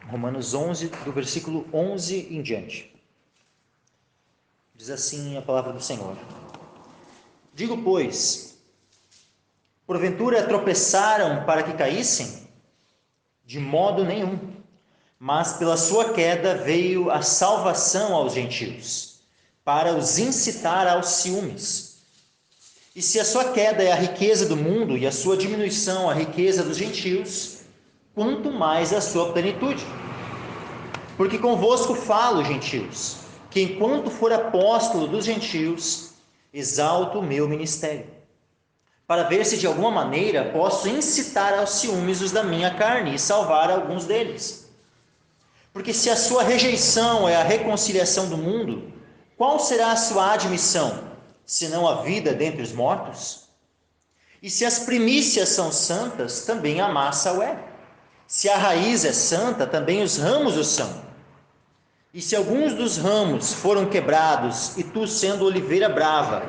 Romanos 11, do versículo 11 em diante. Diz assim a palavra do Senhor: Digo, pois, porventura tropeçaram para que caíssem? De modo nenhum. Mas pela sua queda veio a salvação aos gentios, para os incitar aos ciúmes. E se a sua queda é a riqueza do mundo e a sua diminuição a riqueza dos gentios, quanto mais a sua plenitude. Porque convosco falo, gentios, que enquanto for apóstolo dos gentios, exalto o meu ministério, para ver se de alguma maneira posso incitar aos ciúmes os da minha carne e salvar alguns deles. Porque se a sua rejeição é a reconciliação do mundo, qual será a sua admissão, senão a vida dentre os mortos? E se as primícias são santas, também a massa o é. Se a raiz é santa, também os ramos o são. E se alguns dos ramos foram quebrados, e tu, sendo oliveira brava,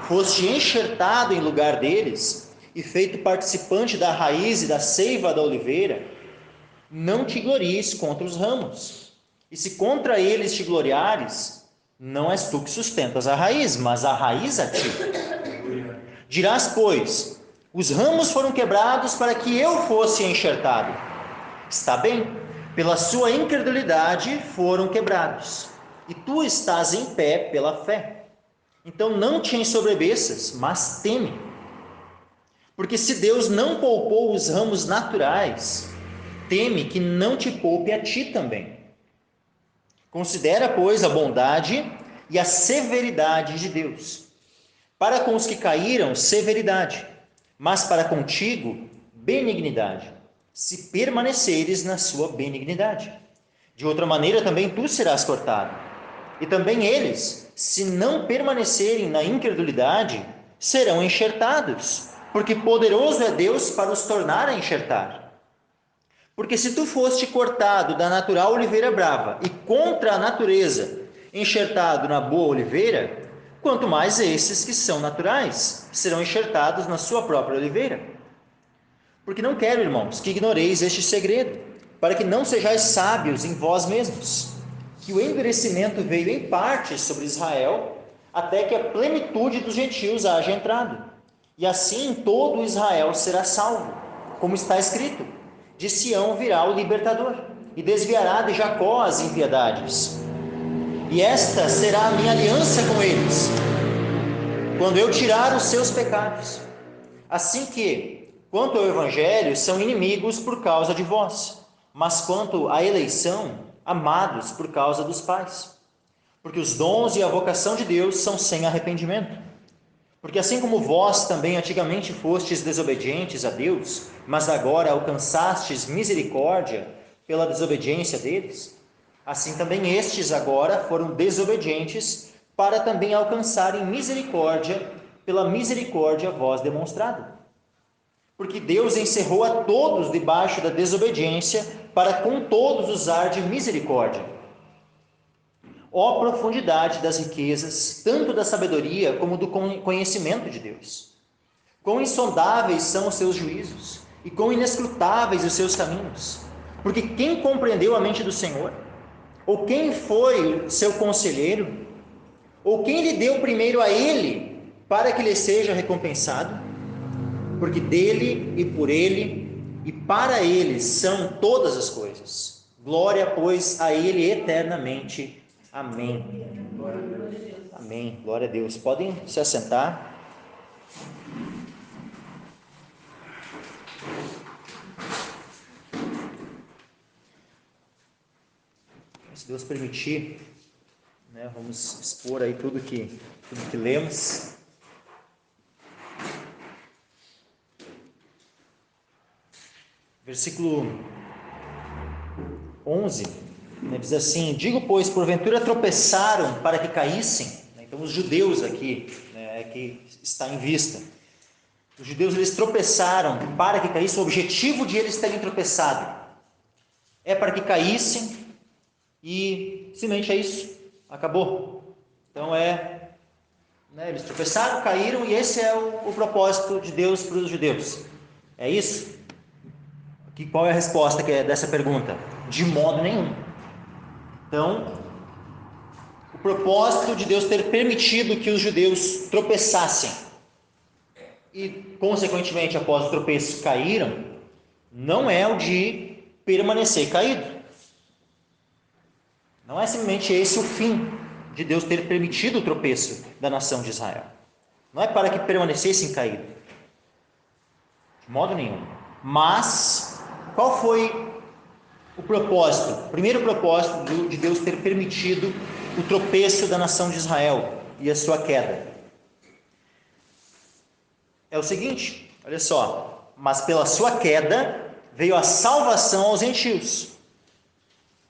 foste enxertado em lugar deles, e feito participante da raiz e da seiva da oliveira, não te glories contra os ramos. E se contra eles te gloriares, não és tu que sustentas a raiz, mas a raiz a ti. Dirás, pois, os ramos foram quebrados para que eu fosse enxertado. Está bem, pela sua incredulidade foram quebrados, e tu estás em pé pela fé. Então não te ensoberbeças, mas teme. Porque se Deus não poupou os ramos naturais, teme que não te poupe a ti também. Considera, pois, a bondade e a severidade de Deus. Para com os que caíram, severidade, mas para contigo, benignidade, se permaneceres na sua benignidade. De outra maneira também tu serás cortado. E também eles, se não permanecerem na incredulidade, serão enxertados, porque poderoso é Deus para os tornar a enxertar. Porque se tu foste cortado da natural oliveira brava e contra a natureza enxertado na boa oliveira, quanto mais esses que são naturais serão enxertados na sua própria oliveira. Porque não quero, irmãos, que ignoreis este segredo, para que não sejais sábios em vós mesmos, que o endurecimento veio em parte sobre Israel, até que a plenitude dos gentios haja entrado. E assim todo Israel será salvo, como está escrito: de Sião virá o libertador, e desviará de Jacó as impiedades. E esta será a minha aliança com eles, quando eu tirar os seus pecados. Assim que, quanto ao Evangelho, são inimigos por causa de vós, mas quanto à eleição, amados por causa dos pais. Porque os dons e a vocação de Deus são sem arrependimento. Porque assim como vós também antigamente fostes desobedientes a Deus, mas agora alcançastes misericórdia pela desobediência deles, assim também estes agora foram desobedientes para também alcançarem misericórdia pela misericórdia vós demonstrada. Porque Deus encerrou a todos debaixo da desobediência, para com todos usar de misericórdia. Ó profundidade das riquezas, tanto da sabedoria como do conhecimento de Deus! Quão insondáveis são os seus juízos, e quão inescrutáveis os seus caminhos! Porque quem compreendeu a mente do Senhor? Ou quem foi seu conselheiro? Ou quem lhe deu primeiro a ele, para que lhe seja recompensado? Porque dele e por ele e para ele são todas as coisas. Glória, pois, a ele eternamente. Amém. Amém. Glória a Deus. Podem se assentar. Se Deus permitir, né, vamos expor aí tudo que lemos. Versículo 11, diz assim: Digo, pois, porventura tropeçaram para que caíssem? Então os judeus aqui, que está em vista. Os judeus, eles tropeçaram para que caíssem. O objetivo de eles terem tropeçado é para que caíssem, e simplesmente é isso, acabou. Então eles tropeçaram, caíram, e esse é o propósito de Deus para os judeus. É isso? Qual é a resposta dessa pergunta? De modo nenhum. Então, o propósito de Deus ter permitido que os judeus tropeçassem e, consequentemente, após o tropeço caíram, não é o de permanecer caído. Não é simplesmente esse o fim de Deus ter permitido o tropeço da nação de Israel. Não é para que permanecessem caídos. De modo nenhum. Mas, qual foi o propósito? O primeiro propósito de Deus ter permitido o tropeço da nação de Israel e a sua queda é o seguinte, olha só: mas pela sua queda veio a salvação aos gentios.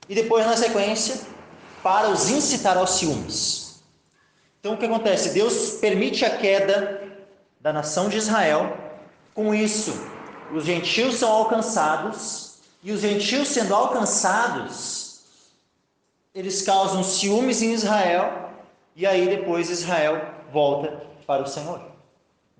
E depois, na sequência, para os incitar aos ciúmes. Então, o que acontece? Deus permite a queda da nação de Israel. Com isso, os gentios são alcançados, e os gentios sendo alcançados, eles causam ciúmes em Israel, e aí depois Israel volta para o Senhor.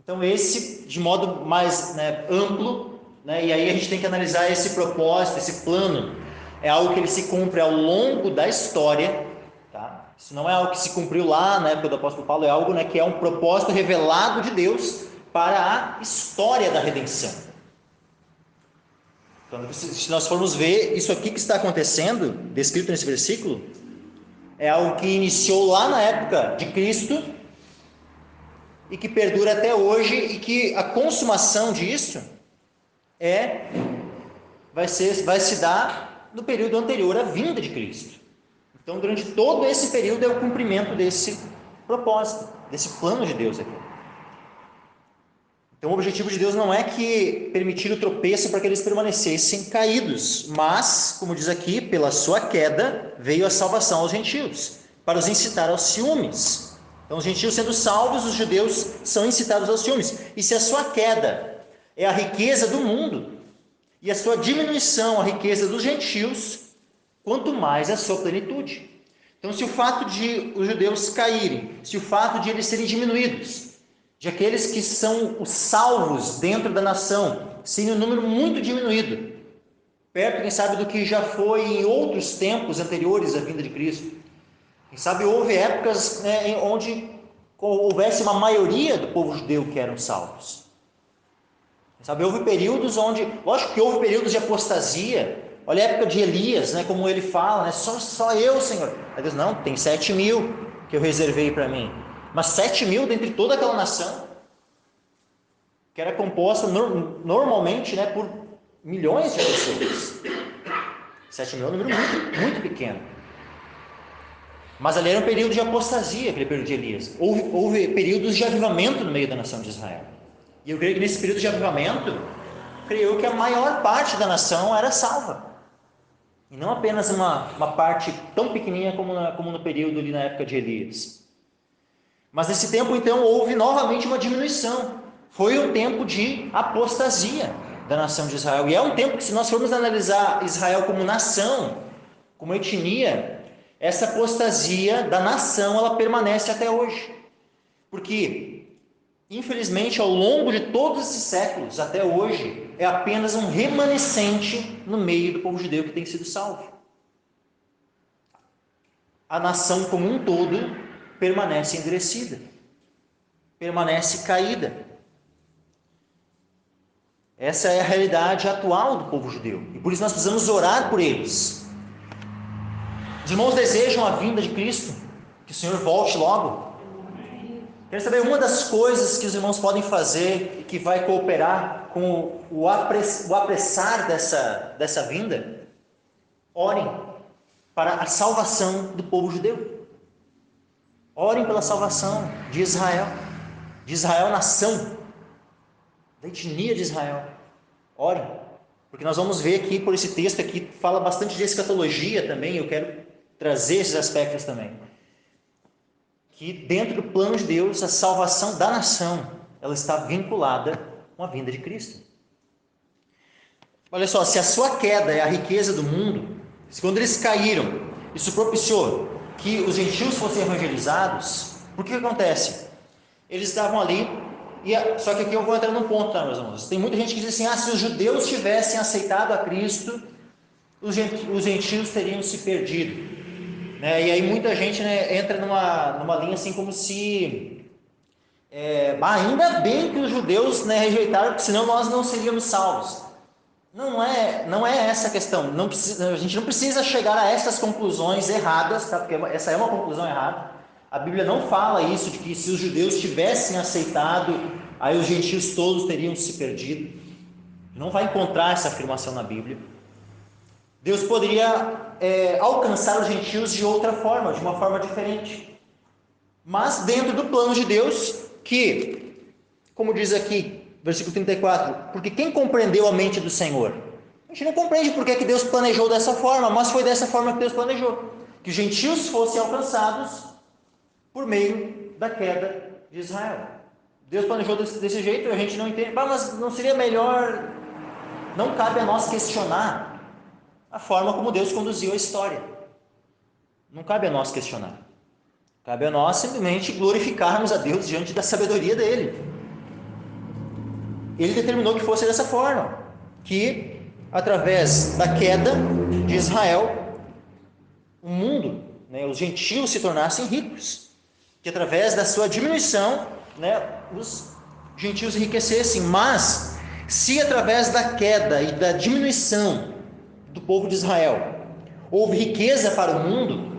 Então, esse, de modo mais amplo, e aí a gente tem que analisar esse propósito, esse plano. É algo que ele se cumpre ao longo da história, tá? Isso não é algo que se cumpriu lá na época do apóstolo Paulo, é algo que é um propósito revelado de Deus para a história da redenção. Então, se nós formos ver, isso aqui que está acontecendo, descrito nesse versículo, é algo que iniciou lá na época de Cristo e que perdura até hoje, e que a consumação disso vai se dar no período anterior à vinda de Cristo. Então, durante todo esse período é o cumprimento desse propósito, desse plano de Deus aqui. Então, o objetivo de Deus não é que permitir o tropeço para que eles permanecessem caídos, mas, como diz aqui, pela sua queda veio a salvação aos gentios, para os incitar aos ciúmes. Então, os gentios sendo salvos, os judeus são incitados aos ciúmes. E se a sua queda é a riqueza do mundo, e a sua diminuição, a riqueza dos gentios, quanto mais a sua plenitude. Então, se o fato de os judeus caírem, se o fato de eles serem diminuídos, de aqueles que são os salvos dentro da nação, serem um número muito diminuído, perto, quem sabe, do que já foi em outros tempos anteriores à vinda de Cristo. Quem sabe houve épocas onde houvesse uma maioria do povo judeu que eram salvos. Sabe, houve períodos onde, lógico que houve períodos de apostasia. Olha a época de Elias, como ele fala, só eu, Senhor. Aí Deus, não, tem 7.000 que eu reservei para mim. Mas 7.000 dentre toda aquela nação, que era composta normalmente por milhões de pessoas. 7.000 é um número muito, muito pequeno. Mas ali era um período de apostasia, aquele período de Elias. Houve períodos de avivamento no meio da nação de Israel. E eu creio que nesse período de avivamento, creio que a maior parte da nação era salva. E não apenas uma parte tão pequenininha como no período ali na época de Elias. Mas nesse tempo, então, houve novamente uma diminuição. Foi um tempo de apostasia da nação de Israel. E é um tempo que, se nós formos analisar Israel como nação, como etnia, essa apostasia da nação, ela permanece até hoje. Porque, infelizmente, ao longo de todos esses séculos, até hoje, é apenas um remanescente no meio do povo judeu que tem sido salvo. A nação como um todo permanece endurecida, permanece caída. Essa é a realidade atual do povo judeu, e por isso nós precisamos orar por eles. Os irmãos desejam a vinda de Cristo, que o Senhor volte logo. Quero saber, uma das coisas que os irmãos podem fazer e que vai cooperar com o apressar dessa vinda? Orem para a salvação do povo judeu. Orem pela salvação de Israel nação, da etnia de Israel. Orem, porque nós vamos ver aqui, por esse texto aqui, fala bastante de escatologia também, eu quero trazer esses aspectos também. Que dentro do plano de Deus, a salvação da nação, ela está vinculada com a vinda de Cristo. Olha só, se a sua queda é a riqueza do mundo, se quando eles caíram, isso propiciou que os gentios fossem evangelizados, por que acontece? Eles estavam ali Só que aqui eu vou entrar num ponto, tá, meus irmãos? Tem muita gente que diz assim, se os judeus tivessem aceitado a Cristo, os gentios teriam se perdido. Né? E aí muita gente, né, entra numa linha assim como se... ainda bem que os judeus, né, rejeitaram, porque senão nós não seríamos salvos. Não é essa a questão. A gente não precisa chegar a essas conclusões erradas, tá? Porque essa é uma conclusão errada. A Bíblia não fala isso, de que se os judeus tivessem aceitado, aí os gentios todos teriam se perdido. Não vai encontrar essa afirmação na Bíblia. Deus poderia alcançar os gentios de outra forma, de uma forma diferente. Mas dentro do plano de Deus, que, como diz aqui, versículo 34, porque quem compreendeu a mente do Senhor? A gente não compreende porque que Deus planejou dessa forma, mas foi dessa forma que Deus planejou. Que os gentios fossem alcançados por meio da queda de Israel. Deus planejou desse jeito, a gente não entende. Mas não seria melhor... Não cabe a nós questionar a forma como Deus conduziu a história. Não cabe a nós questionar. Cabe a nós simplesmente glorificarmos a Deus diante da sabedoria dele. Ele determinou que fosse dessa forma, que através da queda de Israel, o mundo, né, os gentios se tornassem ricos, que através da sua diminuição, né, os gentios enriquecessem. Mas se através da queda e da diminuição do povo de Israel houve riqueza para o mundo,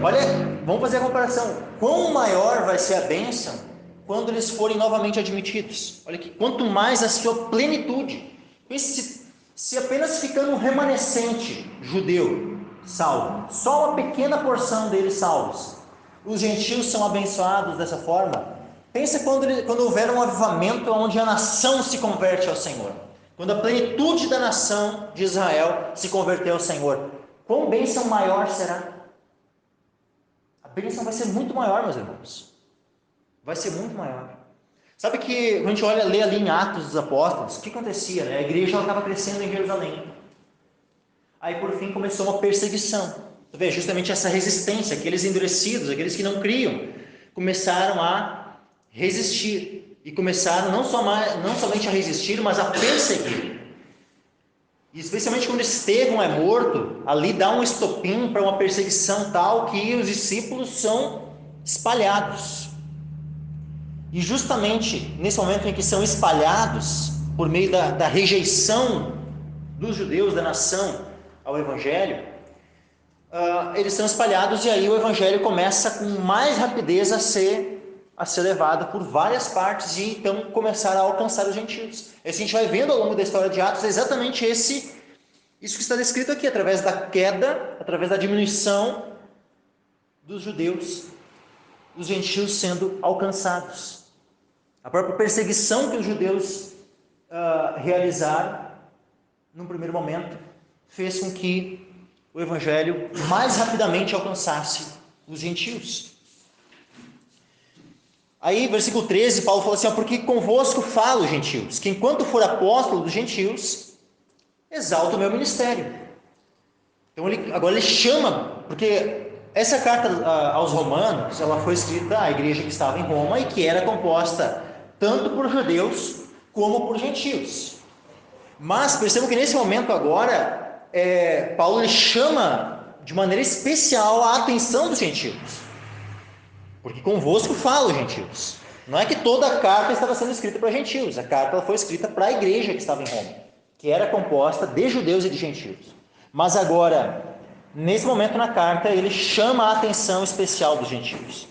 olha, vamos fazer a comparação. Quão maior vai ser a bênção quando eles forem novamente admitidos? Olha aqui, quanto mais a sua plenitude. Se apenas ficando um remanescente judeu salvo, só uma pequena porção deles salvos, os gentios são abençoados dessa forma. Pensa quando houver um avivamento onde a nação se converte ao Senhor, quando a plenitude da nação de Israel se converter ao Senhor, quão bênção maior será? A bênção vai ser muito maior, meus irmãos. Vai ser muito maior. Sabe que quando a gente lê ali em Atos dos Apóstolos, o que acontecia? Né? A igreja estava crescendo em Jerusalém. Aí por fim começou uma perseguição. Justamente essa resistência, aqueles endurecidos, aqueles que não criam, começaram a resistir. E começaram não somente a resistir, mas a perseguir. E especialmente quando Estevão é morto, ali dá um estopim para uma perseguição tal que os discípulos são espalhados. E justamente nesse momento em que são espalhados, por meio da rejeição dos judeus, da nação, ao Evangelho, eles são espalhados, e aí o Evangelho começa com mais rapidez a ser levado por várias partes, e então começar a alcançar os gentios. A gente vai vendo ao longo da história de Atos exatamente isso que está descrito aqui, através da queda, através da diminuição dos judeus, os gentios sendo alcançados. A própria perseguição que os judeus realizaram, num primeiro momento, fez com que o Evangelho mais rapidamente alcançasse os gentios. Aí, versículo 13, Paulo fala assim, porque convosco falo, gentios, que enquanto for apóstolo dos gentios, exalta o meu ministério. Então, agora ele chama, porque essa carta aos romanos, ela foi escrita à igreja que estava em Roma e que era composta tanto por judeus como por gentios. Mas percebam que nesse momento agora, Paulo ele chama de maneira especial a atenção dos gentios. Porque convosco falo, gentios. Não é que toda a carta estava sendo escrita para gentios. A carta ela foi escrita para a igreja que estava em Roma, que era composta de judeus e de gentios. Mas agora, nesse momento na carta, ele chama a atenção especial dos gentios.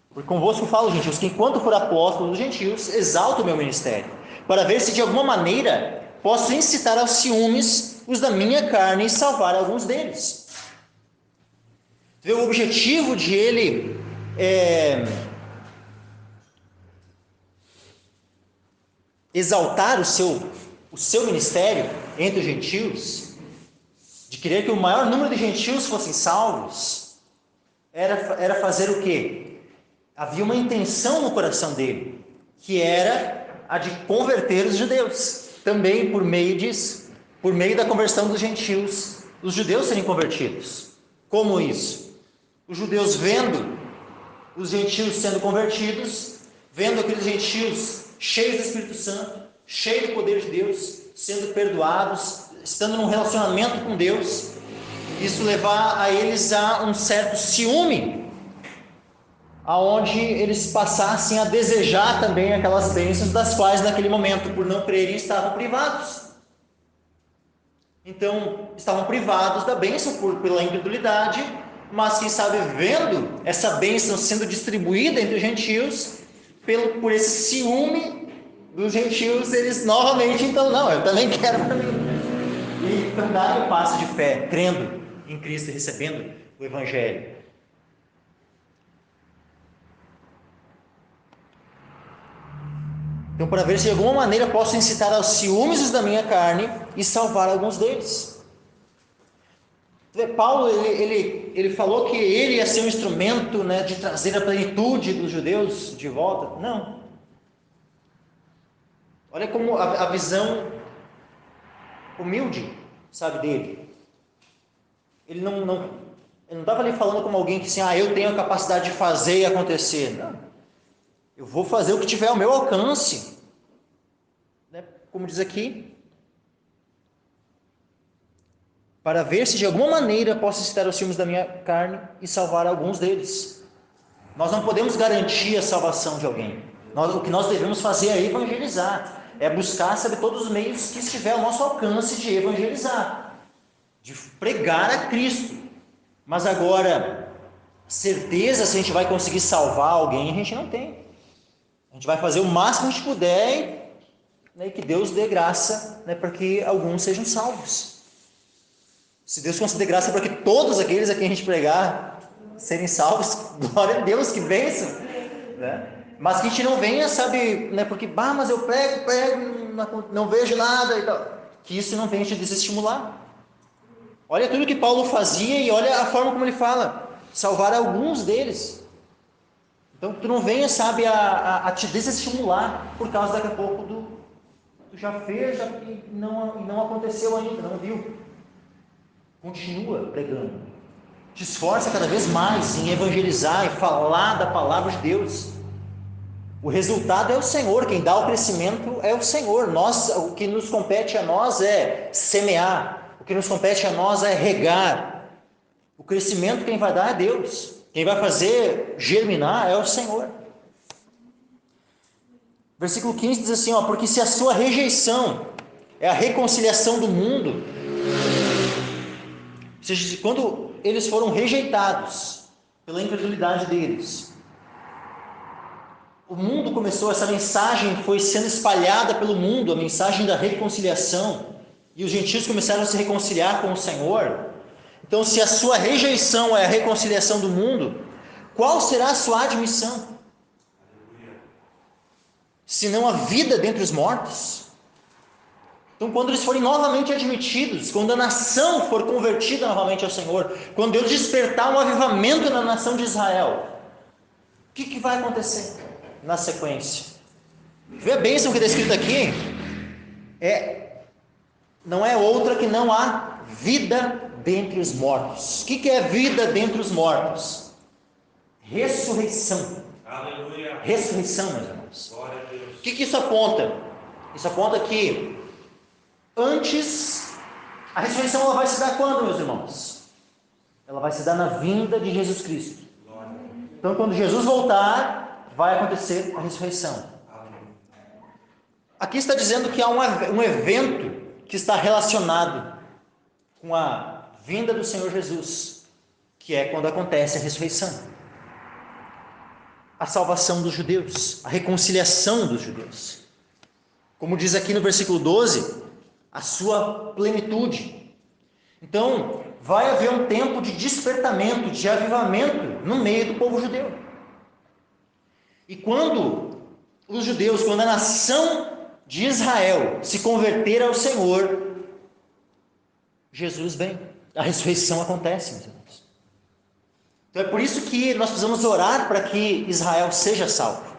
Porque convosco falo, gentios, que enquanto for apóstolo dos gentios, exalto o meu ministério, para ver se de alguma maneira posso incitar aos ciúmes os da minha carne e salvar alguns deles. O objetivo de ele exaltar o seu ministério entre os gentios, de querer que o maior número de gentios fossem salvos, era fazer o quê? Havia uma intenção no coração dele, que era a de converter os judeus, também por meio disso, por meio da conversão dos gentios, os judeus serem convertidos. Como isso? Os judeus vendo os gentios sendo convertidos, vendo aqueles gentios cheios do Espírito Santo, cheios do poder de Deus, sendo perdoados, estando num relacionamento com Deus, isso levar a eles a um certo ciúme, aonde eles passassem a desejar também aquelas bênçãos das quais naquele momento, por não crerem, estavam privados. Então, estavam privados da bênção pela incredulidade, mas quem sabe vendo essa bênção sendo distribuída entre os gentios, por esse ciúme dos gentios, eles novamente, então, não, eu também quero para mim. E darem o passo de fé, crendo em Cristo e recebendo o Evangelho. Então, para ver se de alguma maneira posso incitar aos ciúmes da minha carne e salvar alguns deles. Paulo, ele falou que ele ia ser um instrumento, né, de trazer a plenitude dos judeus de volta. Não. Olha como a visão humilde, sabe, dele. Ele não estava ali falando como alguém que assim, eu tenho a capacidade de fazer e acontecer. Não. Eu vou fazer o que tiver ao meu alcance. Né? Como diz aqui, para ver se de alguma maneira posso incitar os ciúmes da minha carne e salvar alguns deles. Nós não podemos garantir a salvação de alguém. O que nós devemos fazer é evangelizar, é buscar, sabe, todos os meios que estiver ao nosso alcance de evangelizar, de pregar a Cristo. Mas agora, certeza se a gente vai conseguir salvar alguém, a gente não tem. A gente vai fazer o máximo que a gente puder, né, e que Deus dê graça, né, para que alguns sejam salvos. Se Deus conceder graça para que todos aqueles a quem a gente pregar serem salvos, glória a Deus, que bênção, né? Mas que a gente não venha, sabe, né, porque, mas eu prego, não vejo nada e tal. Que isso não venha te desestimular. Olha tudo que Paulo fazia e olha a forma como ele fala, salvar alguns deles. Então, tu não venha, sabe, a te desestimular por causa daqui a pouco tu já fez, e não aconteceu ainda, não viu. Continua pregando. Te esforça cada vez mais em evangelizar e falar da palavra de Deus. O resultado é o Senhor, quem dá o crescimento é o Senhor. O que nos compete a nós é semear, o que nos compete a nós é regar. O crescimento quem vai dar é Deus. Quem vai fazer germinar é o Senhor. Versículo 15 diz assim, porque se a sua rejeição é a reconciliação do mundo, ou seja, quando eles foram rejeitados pela incredulidade deles, o mundo começou, essa mensagem foi sendo espalhada pelo mundo, a mensagem da reconciliação, e os gentios começaram a se reconciliar com o Senhor. Então, se a sua rejeição é a reconciliação do mundo, qual será a sua admissão? Se não a vida dentre os mortos? Então, quando eles forem novamente admitidos, quando a nação for convertida novamente ao Senhor, quando Deus despertar um avivamento na nação de Israel, o que vai acontecer na sequência? Vê a bênção que está escrita aqui, não é outra que não há vida dentre os mortos. O que é vida dentre os mortos? Ressurreição. Aleluia. Ressurreição, meus irmãos. Glória a Deus. O que isso aponta? Isso aponta que antes, a ressurreição ela vai se dar quando, meus irmãos? Ela vai se dar na vinda de Jesus Cristo. Então, quando Jesus voltar, vai acontecer a ressurreição. Aqui está dizendo que há um evento que está relacionado com a vinda do Senhor Jesus, que é quando acontece a ressurreição. A salvação dos judeus, a reconciliação dos judeus. Como diz aqui no versículo 12, a sua plenitude. Então, vai haver um tempo de despertamento, de avivamento no meio do povo judeu. E quando os judeus, quando a nação de Israel se converter ao Senhor, Jesus vem, a ressurreição acontece, meus irmãos. Então é por isso que nós precisamos orar para que Israel seja salvo,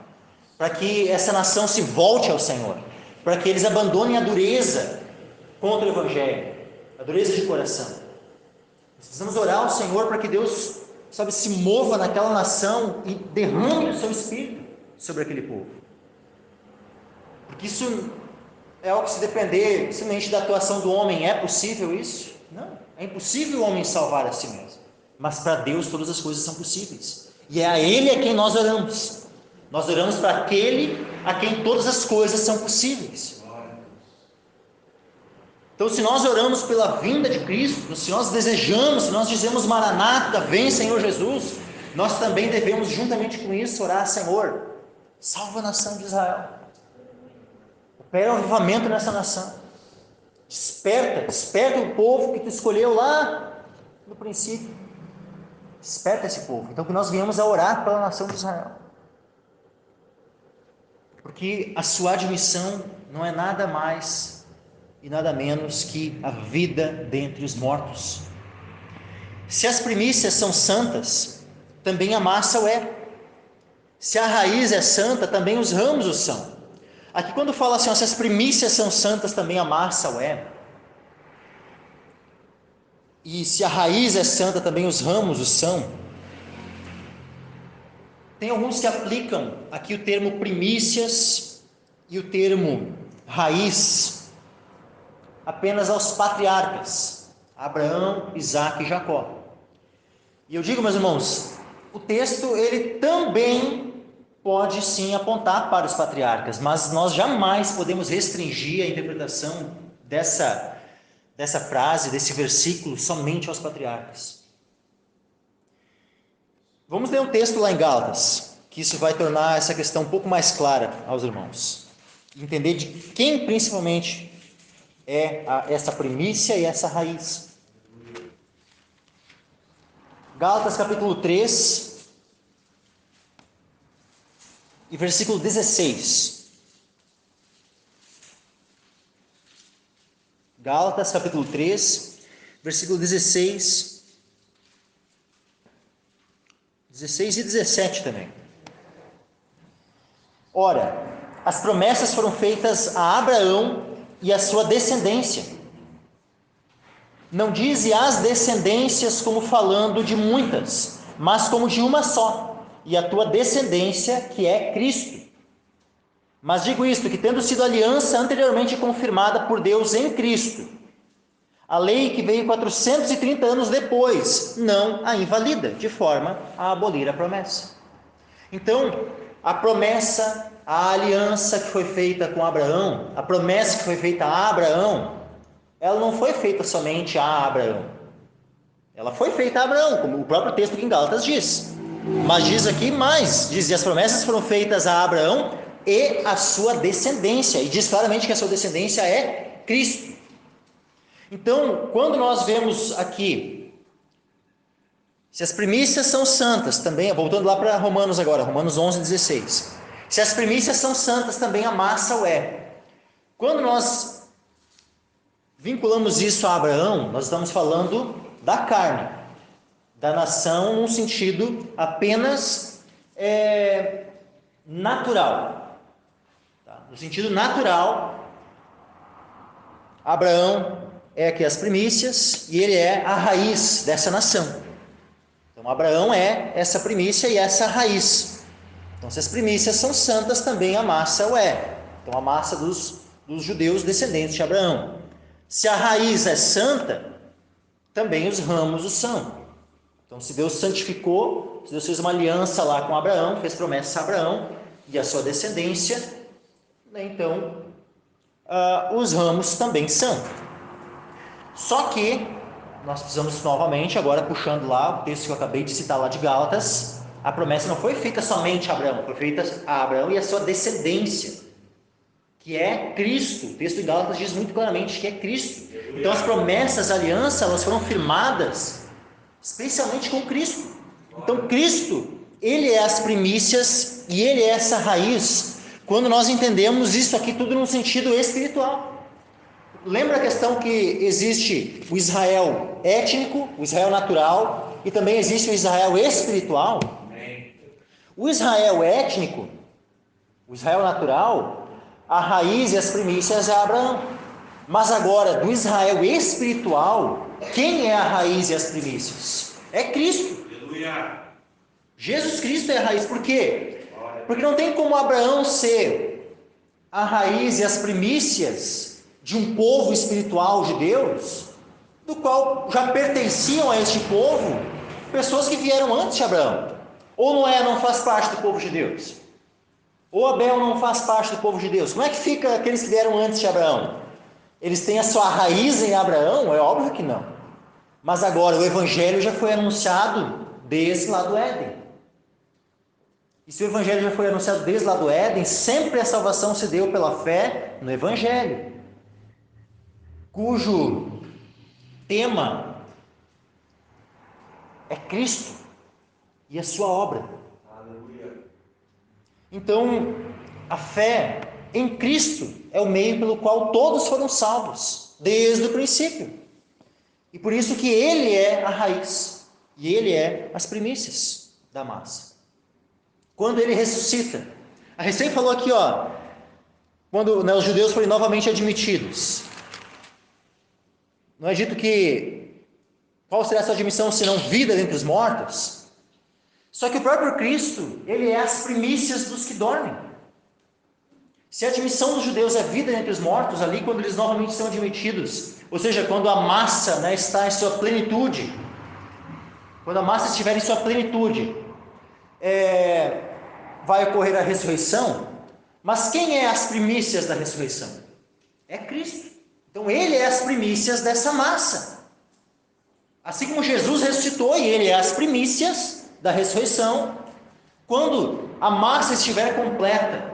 para que essa nação se volte ao Senhor, para que eles abandonem a dureza contra o Evangelho, a dureza de coração. Nós precisamos orar ao Senhor para que Deus sabe, se mova naquela nação e derrame o seu espírito sobre aquele povo. Porque isso é algo que, se depender simplesmente da atuação do homem, é possível isso? Não, é impossível o homem salvar a si mesmo. Mas para Deus todas as coisas são possíveis. E é a Ele a quem nós oramos. Nós oramos para aquele a quem todas as coisas são possíveis. Então, se nós oramos pela vinda de Cristo, se nós desejamos, se nós dizemos Maranata, vem Senhor Jesus, nós também devemos, juntamente com isso, orar: Senhor, salva a nação de Israel. Opera um avivamento nessa nação. Desperta o povo que tu escolheu lá no princípio. Desperta esse povo. Então, que nós viemos a orar pela nação de Israel. Porque a sua admissão não é nada mais e nada menos que a vida dentre os mortos. Se as primícias são santas, também a massa o é. Se a raiz é santa, também os ramos o são. Aqui, quando fala assim, se as primícias são santas, também a massa o é. E se a raiz é santa, também os ramos o são. Tem alguns que aplicam aqui o termo primícias e o termo raiz apenas aos patriarcas, Abraão, Isaque e Jacó. E eu digo, meus irmãos, o texto ele também pode sim apontar para os patriarcas, mas nós jamais podemos restringir a interpretação dessa frase, desse versículo, somente aos patriarcas. Vamos ler um texto lá em Gálatas, que isso vai tornar essa questão um pouco mais clara aos irmãos. Entender de quem principalmente é essa primícia e essa raiz. Gálatas capítulo 3 e versículo 16. Gálatas capítulo 3, versículo 16 e 17 também. Ora, as promessas foram feitas a Abraão e a sua descendência. Não diz as descendências como falando de muitas, mas como de uma só, e a tua descendência, que é Cristo. Mas digo isto, que tendo sido aliança anteriormente confirmada por Deus em Cristo, a lei que veio 430 anos depois, não a invalida, de forma a abolir a promessa. Então, a promessa, a aliança que foi feita com Abraão, a promessa que foi feita a Abraão, ela não foi feita somente a Abraão. Ela foi feita a Abraão, como o próprio texto aqui em Gálatas diz. Mas diz aqui mais, diz que as promessas foram feitas a Abraão e a sua descendência. E diz claramente que a sua descendência é Cristo. Então, quando nós vemos aqui, se as primícias são santas, também, voltando lá para Romanos agora, Romanos 11:16. Se as primícias são santas, também a massa o é. Quando nós vinculamos isso a Abraão, nós estamos falando da carne, da nação, num sentido apenas natural. Tá? No sentido natural, Abraão é aqui as primícias e ele é a raiz dessa nação. Então, Abraão é essa primícia e essa raiz. Então, se as primícias são santas, também a massa o é. Então, a massa dos judeus descendentes de Abraão. Se a raiz é santa, também os ramos o são. Então, se Deus santificou, se Deus fez uma aliança lá com Abraão, fez promessa a Abraão e a sua descendência, então, os ramos também são. Só que, nós precisamos novamente, agora puxando lá o texto que eu acabei de citar lá de Gálatas, a promessa não foi feita somente a Abraão, foi feita a Abraão e a sua descendência, que é Cristo. O texto de Gálatas diz muito claramente que é Cristo. Então as promessas, a aliança, elas foram firmadas especialmente com Cristo. Então Cristo, Ele é as primícias e Ele é essa raiz, quando nós entendemos isso aqui tudo num sentido espiritual. Lembra a questão que existe o Israel étnico, o Israel natural, e também existe o Israel espiritual? O Israel étnico, o Israel natural, a raiz e as primícias é Abraão. Mas agora, do Israel espiritual, quem é a raiz e as primícias? É Cristo. Aleluia. Jesus Cristo é a raiz. Por quê? Porque não tem como Abraão ser a raiz e as primícias de um povo espiritual de Deus, do qual já pertenciam a este povo pessoas que vieram antes de Abraão. Ou Noé não faz parte do povo de Deus? Ou Abel não faz parte do povo de Deus? Como é que fica aqueles que vieram antes de Abraão? Eles têm a sua raiz em Abraão? É óbvio que não. Mas agora o Evangelho já foi anunciado desde lá do Éden. E se o Evangelho já foi anunciado desde lá do Éden, sempre a salvação se deu pela fé no Evangelho, cujo tema é Cristo e a sua obra. Aleluia. Então, a fé em Cristo é o meio pelo qual todos foram salvos, desde o princípio. E por isso que Ele é a raiz, e Ele é as primícias da massa. Quando Ele ressuscita, a recém falou aqui, quando os judeus forem novamente admitidos, não é dito que, qual será essa admissão senão vida dentre os mortos? Só que o próprio Cristo, Ele é as primícias dos que dormem. Se a admissão dos judeus é vida entre os mortos, ali quando eles novamente são admitidos, ou seja, quando a massa está em sua plenitude, quando a massa estiver em sua plenitude, vai ocorrer a ressurreição. Mas quem é as primícias da ressurreição? É Cristo. Então Ele é as primícias dessa massa. Assim como Jesus ressuscitou e Ele é as primícias da ressurreição, quando a massa estiver completa,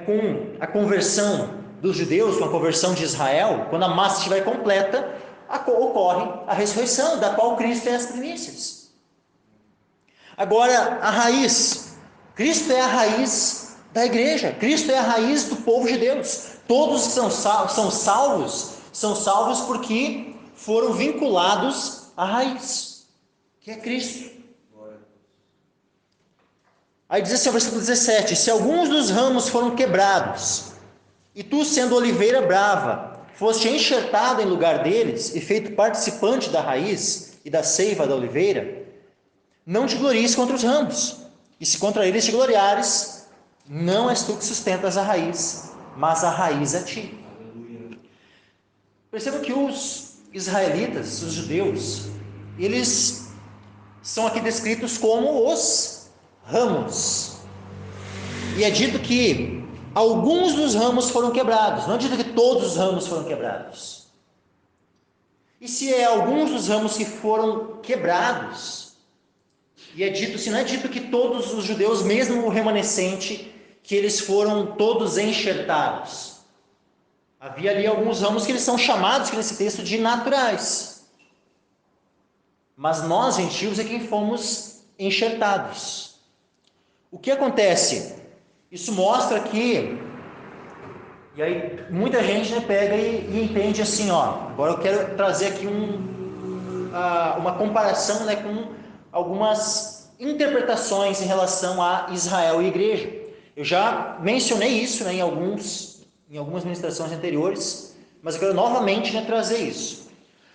com a conversão dos judeus, com a conversão de Israel, quando a massa estiver completa, ocorre a ressurreição, da qual Cristo é as primícias. Agora, a raiz. Cristo é a raiz da igreja, Cristo é a raiz do povo de Deus. Todos que são salvos porque foram vinculados à raiz, que é Cristo. Aí diz assim, o versículo 17: se alguns dos ramos foram quebrados, e tu, sendo oliveira brava, foste enxertado em lugar deles, e feito participante da raiz e da seiva da oliveira, não te glories contra os ramos, e se contra eles te gloriares, não és tu que sustentas a raiz, mas a raiz a ti. Percebam que os israelitas, os judeus, eles são aqui descritos como os ramos, e é dito que alguns dos ramos foram quebrados, não é dito que todos os ramos foram quebrados. E se é alguns dos ramos que foram quebrados, e é dito, se não é dito que todos os judeus, mesmo o remanescente, que eles foram todos enxertados. Havia ali alguns ramos que eles são chamados aqui nesse texto de naturais, mas nós gentios é quem fomos enxertados. O que acontece? Isso mostra que, e aí muita gente pega e entende assim, agora eu quero trazer aqui uma comparação com algumas interpretações em relação a Israel e igreja. Eu já mencionei isso em algumas ministrações anteriores, mas eu quero novamente trazer isso.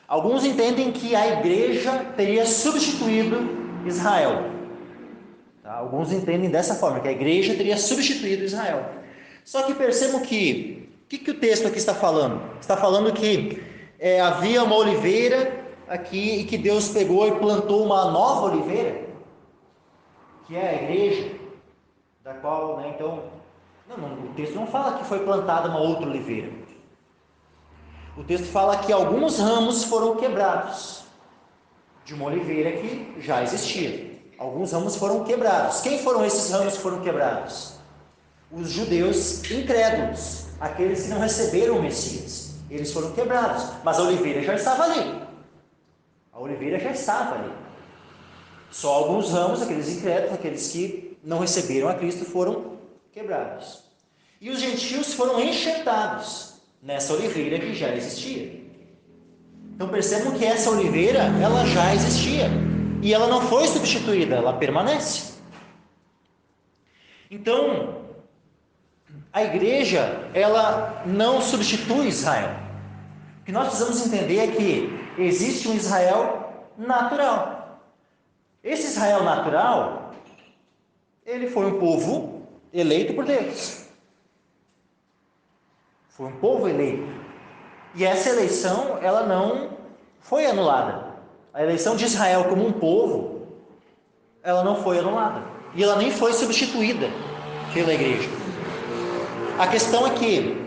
Alguns entendem que a igreja teria substituído Israel. Alguns entendem dessa forma, que a igreja teria substituído Israel. Só que percebam que o texto aqui está falando? Está falando que havia uma oliveira aqui e que Deus pegou e plantou uma nova oliveira, que é a igreja, da qual, então, o texto não fala que foi plantada uma outra oliveira. O texto fala que alguns ramos foram quebrados de uma oliveira que já existia. Alguns ramos foram quebrados. Quem foram esses ramos que foram quebrados? Os judeus incrédulos, aqueles que não receberam o Messias. Eles foram quebrados, mas a oliveira já estava ali. A oliveira já estava ali. Só alguns ramos, aqueles incrédulos, aqueles que não receberam a Cristo, foram quebrados. E os gentios foram enxertados nessa oliveira que já existia. Então percebam que essa oliveira, ela já existia. E ela não foi substituída, ela permanece. Então, a igreja, ela não substitui Israel. O que nós precisamos entender é que existe um Israel natural. Esse Israel natural, ele foi um povo eleito por Deus. Foi um povo eleito. E essa eleição, ela não foi anulada. A eleição de Israel como um povo, ela não foi anulada. E ela nem foi substituída pela igreja. A questão é que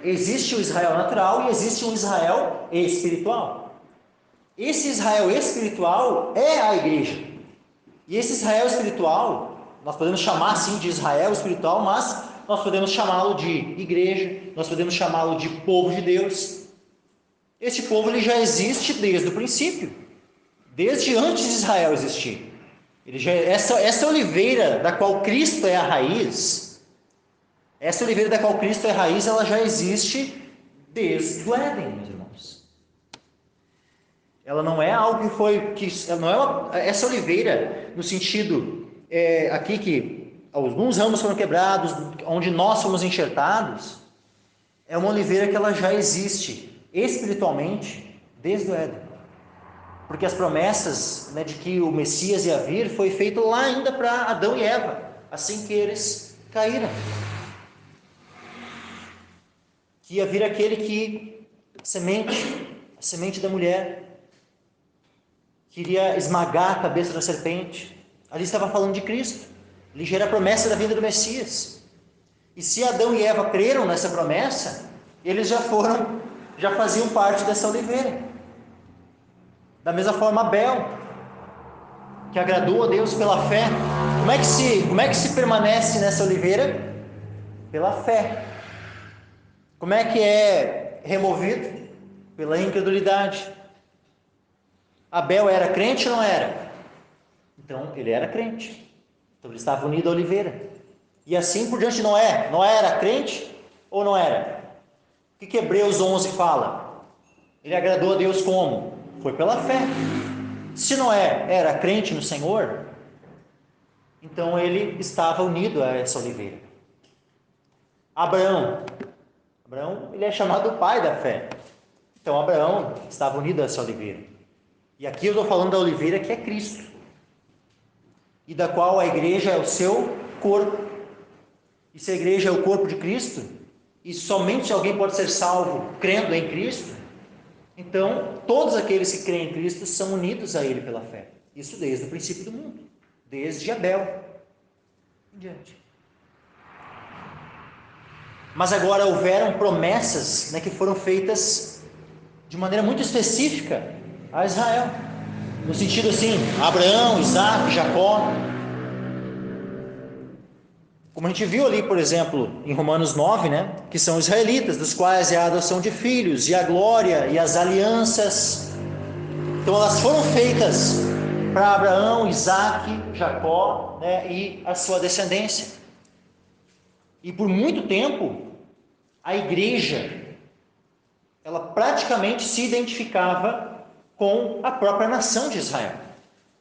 existe o Israel natural e existe um Israel espiritual. Esse Israel espiritual é a igreja. E esse Israel espiritual, nós podemos chamar assim de Israel espiritual, mas nós podemos chamá-lo de igreja, nós podemos chamá-lo de povo de Deus. Esse povo ele já existe desde o princípio, desde antes de Israel existir. Essa oliveira da qual Cristo é a raiz, ela já existe desde o Éden, meus irmãos. Ela não é algo essa oliveira, no sentido aqui que alguns ramos foram quebrados, onde nós fomos enxertados, é uma oliveira que ela já existe espiritualmente desde o Éden. Porque as promessas, né, de que o Messias ia vir foi feito lá ainda para Adão e Eva, assim que eles caíram. Que ia vir aquele que, a semente da mulher, queria esmagar a cabeça da serpente. Ali estava falando de Cristo. Ali já era a promessa da vinda do Messias. E se Adão e Eva creram nessa promessa, eles já faziam parte dessa oliveira. Da mesma forma Abel, que agradou a Deus pela fé. Como é que se permanece nessa oliveira? Pela fé. Como é que é removido? Pela incredulidade. Abel era crente ou não era? Então, ele era crente. Então, ele estava unido à oliveira. E assim por diante, Noé. Noé era crente ou não era? O que Hebreus 11 fala? Ele agradou a Deus como? Foi pela fé. Se Noé era crente no Senhor, então ele estava unido a essa oliveira. Abraão, ele é chamado o pai da fé. Então Abraão estava unido a essa oliveira. E aqui eu estou falando da oliveira que é Cristo, e da qual a igreja é o seu corpo. E se a igreja é o corpo de Cristo, e somente alguém pode ser salvo crendo em Cristo, então todos aqueles que creem em Cristo são unidos a Ele pela fé. Isso desde o princípio do mundo, desde Abel em diante. Mas agora houveram promessas, né, que foram feitas de maneira muito específica a Israel, no sentido assim, Abraão, Isaac, Jacó. Como a gente viu ali, por exemplo, em Romanos 9, né, que são israelitas, dos quais é a adoção de filhos, e a glória, e as alianças. Então elas foram feitas para Abraão, Isaac, Jacó, né, e a sua descendência. E por muito tempo, a igreja, ela praticamente se identificava com a própria nação de Israel.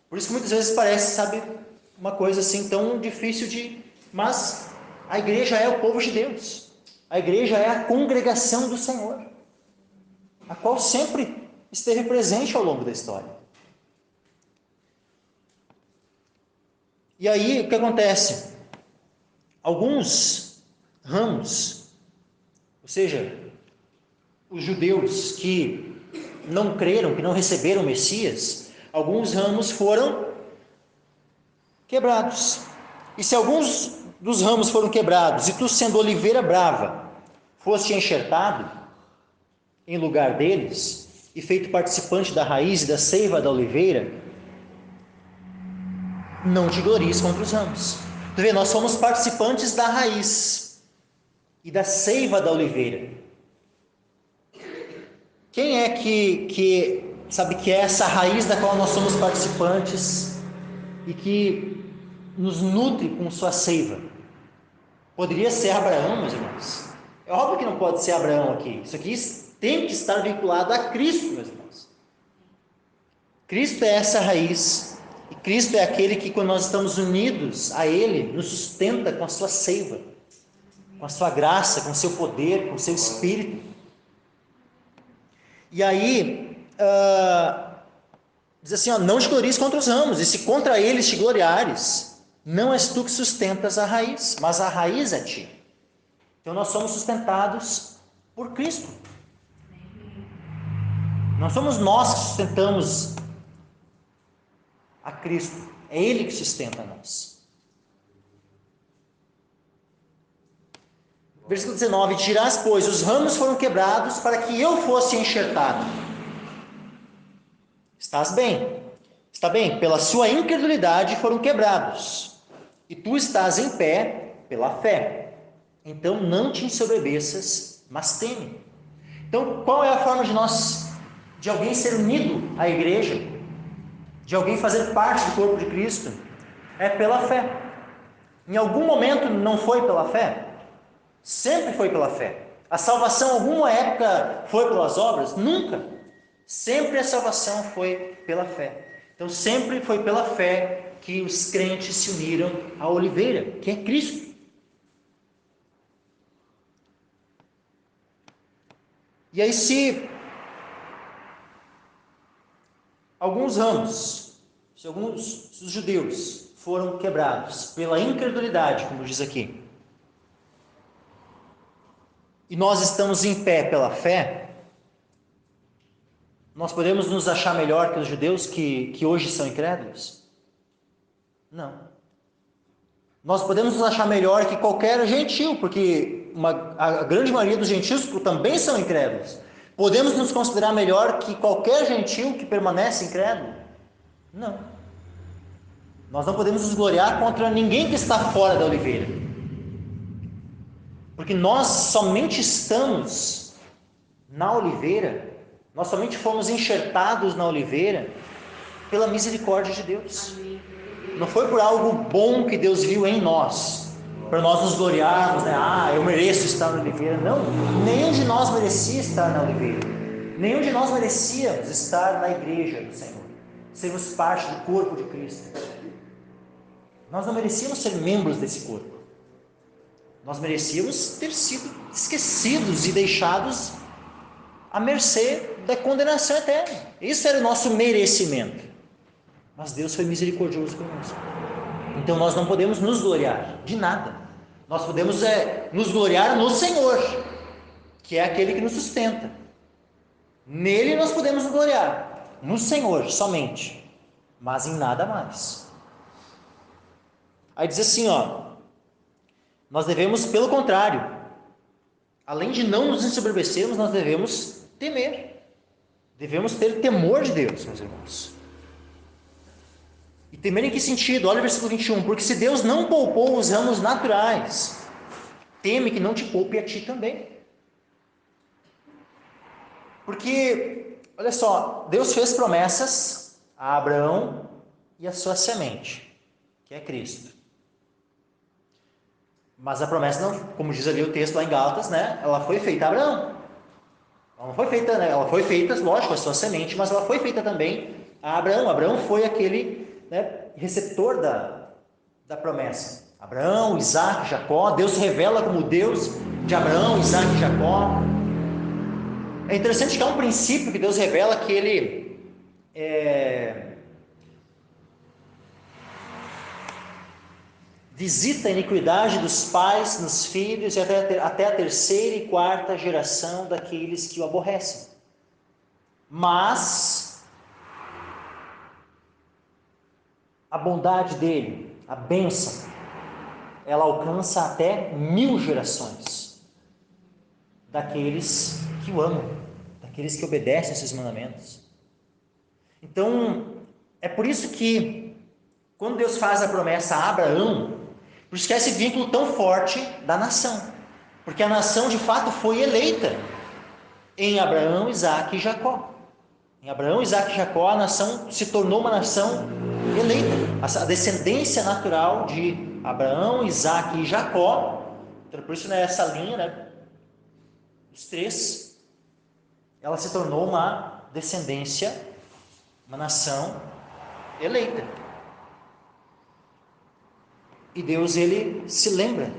Por isso que muitas vezes parece, sabe, uma coisa assim tão difícil de... Mas a igreja é o povo de Deus. A igreja é a congregação do Senhor, a qual sempre esteve presente ao longo da história. E aí, o que acontece? Alguns ramos, ou seja, os judeus que não creram, que não receberam o Messias, alguns ramos foram quebrados. E se alguns dos ramos foram quebrados, e tu, sendo oliveira brava, foste enxertado em lugar deles, e feito participante da raiz e da seiva da oliveira, não te glories contra os ramos. Tu vê, nós somos participantes da raiz e da seiva da oliveira. Quem é que sabe que é essa raiz da qual nós somos participantes e que nos nutre com sua seiva? Poderia ser Abraão, meus irmãos. É óbvio que não pode ser Abraão aqui. Isso aqui tem que estar vinculado a Cristo, meus irmãos. Cristo é essa raiz. E Cristo é aquele que, quando nós estamos unidos a Ele, nos sustenta com a sua seiva, com a sua graça, com o seu poder, com o seu espírito. E aí, Diz assim, ó, não te glories contra os ramos, e se contra eles te gloriares, não és tu que sustentas a raiz, mas a raiz é ti. Então nós somos sustentados por Cristo. Não somos nós que sustentamos a Cristo, é Ele que sustenta nós. Versículo 19, dirás, pois, os ramos foram quebrados para que eu fosse enxertado. Estás bem, está bem, pela sua incredulidade foram quebrados, e tu estás em pé pela fé. Então não te ensoberbeças, mas teme. Então qual é a forma de alguém ser unido à igreja, de alguém fazer parte do corpo de Cristo? É pela fé. Em algum momento não foi pela fé? Sempre foi pela fé. A salvação, alguma época, foi pelas obras? Nunca. Sempre a salvação foi pela fé. Então, sempre foi pela fé que os crentes se uniram à oliveira, que é Cristo. E aí, se alguns ramos, se os judeus foram quebrados pela incredulidade, como diz aqui, e nós estamos em pé pela fé, nós podemos nos achar melhor que os judeus que hoje são incrédulos? Não. Nós podemos nos achar melhor que qualquer gentil, porque a grande maioria dos gentios também são incrédulos. Podemos nos considerar melhor que qualquer gentil que permanece incrédulo? Não. Nós não podemos nos gloriar contra ninguém que está fora da oliveira. Porque nós somente estamos na oliveira, nós somente fomos enxertados na oliveira pela misericórdia de Deus. Não foi por algo bom que Deus viu em nós, para nós nos gloriarmos, né? Eu mereço estar na oliveira. Não, nenhum de nós merecia estar na oliveira. Nenhum de nós merecíamos estar na igreja do Senhor, sermos parte do corpo de Cristo. Nós não merecíamos ser membros desse corpo. Nós merecíamos ter sido esquecidos e deixados à mercê da condenação eterna. Isso era o nosso merecimento. Mas Deus foi misericordioso conosco. Então nós não podemos nos gloriar de nada. Nós podemos nos gloriar no Senhor, que é aquele que nos sustenta. Nele nós podemos nos gloriar, no Senhor somente, mas em nada mais. Aí diz assim, nós devemos, pelo contrário, além de não nos ensoberbecermos, nós devemos temer. Devemos ter temor de Deus, meus irmãos. E temer em que sentido? Olha o versículo 21. Porque se Deus não poupou os ramos naturais, teme que não te poupe a ti também. Porque, olha só, Deus fez promessas a Abraão e a sua semente, que é Cristo. Mas a promessa não, como diz ali o texto lá em Gálatas, né? Ela foi feita a Abraão. Ela não foi feita, né? Ela foi feita, lógico, a sua semente, mas ela foi feita também a Abraão. Abraão foi aquele, né, receptor da promessa. Abraão, Isaac, Jacó. Deus se revela como Deus de Abraão, Isaac e Jacó. É interessante que há um princípio que Deus revela que Ele visita a iniquidade dos pais nos filhos e até a terceira e quarta geração daqueles que o aborrecem. Mas a bondade dele, a bênção, ela alcança até 1000 gerações daqueles que o amam, daqueles que obedecem aos seus mandamentos. Então, é por isso que quando Deus faz a promessa a Abraão, por isso que há esse vínculo tão forte da nação, porque a nação de fato foi eleita em Abraão, Isaac e Jacó. Em Abraão, Isaac e Jacó, a nação se tornou uma nação eleita, a descendência natural de Abraão, Isaac e Jacó. Então, por isso, nessa linha, né, os três, ela se tornou uma descendência, uma nação eleita. E Deus, ele se lembra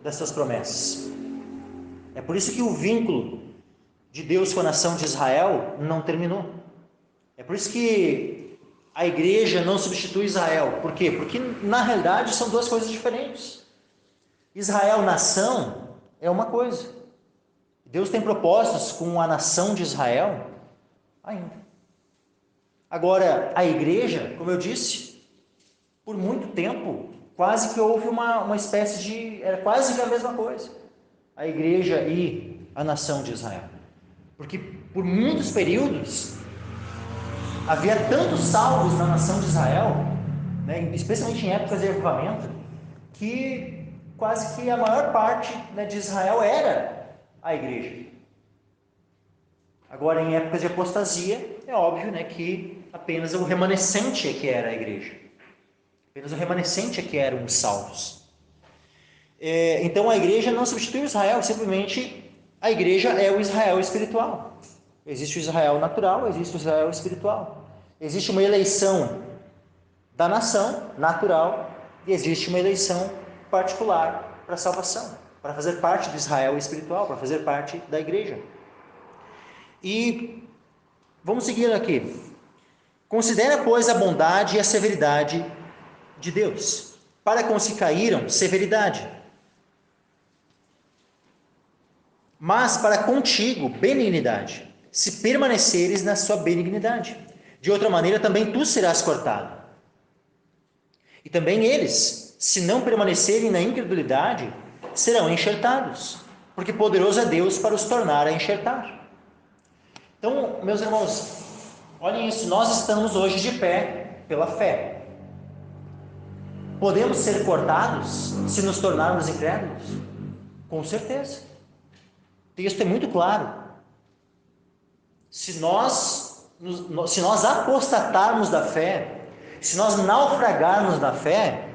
dessas promessas. É por isso que o vínculo de Deus com a nação de Israel não terminou. É por isso que a igreja não substitui Israel. Por quê? Porque na realidade são duas coisas diferentes. Israel, nação, é uma coisa. Deus tem propósitos com a nação de Israel ainda. Agora, a igreja, como eu disse, por muito tempo, quase que houve uma espécie de... Era quase que a mesma coisa. A igreja e a nação de Israel. Porque por muitos períodos, havia tantos salvos na nação de Israel, né, especialmente em épocas de avivamento, que quase que a maior parte, né, de Israel era a igreja. Agora, em épocas de apostasia, é óbvio, né, que apenas o remanescente é que era a igreja. Apenas o remanescente é que eram os salvos. Então, a igreja não substitui o Israel, simplesmente a igreja é o Israel espiritual. Existe o Israel natural, existe o Israel espiritual. Existe uma eleição da nação natural e existe uma eleição particular para a salvação, para fazer parte do Israel espiritual, para fazer parte da igreja. E vamos seguir aqui. Considera, pois, a bondade e a severidade de Deus. Para com os que caíram, severidade. Mas para contigo, benignidade, se permaneceres na sua benignidade. De outra maneira, também tu serás cortado. E também eles, se não permanecerem na incredulidade, serão enxertados, porque poderoso é Deus para os tornar a enxertar. Então, meus irmãos, olhem isso, nós estamos hoje de pé pela fé. Podemos ser cortados se nos tornarmos incrédulos? Com certeza. O texto é muito claro. Se nós apostatarmos da fé, se nós naufragarmos da fé,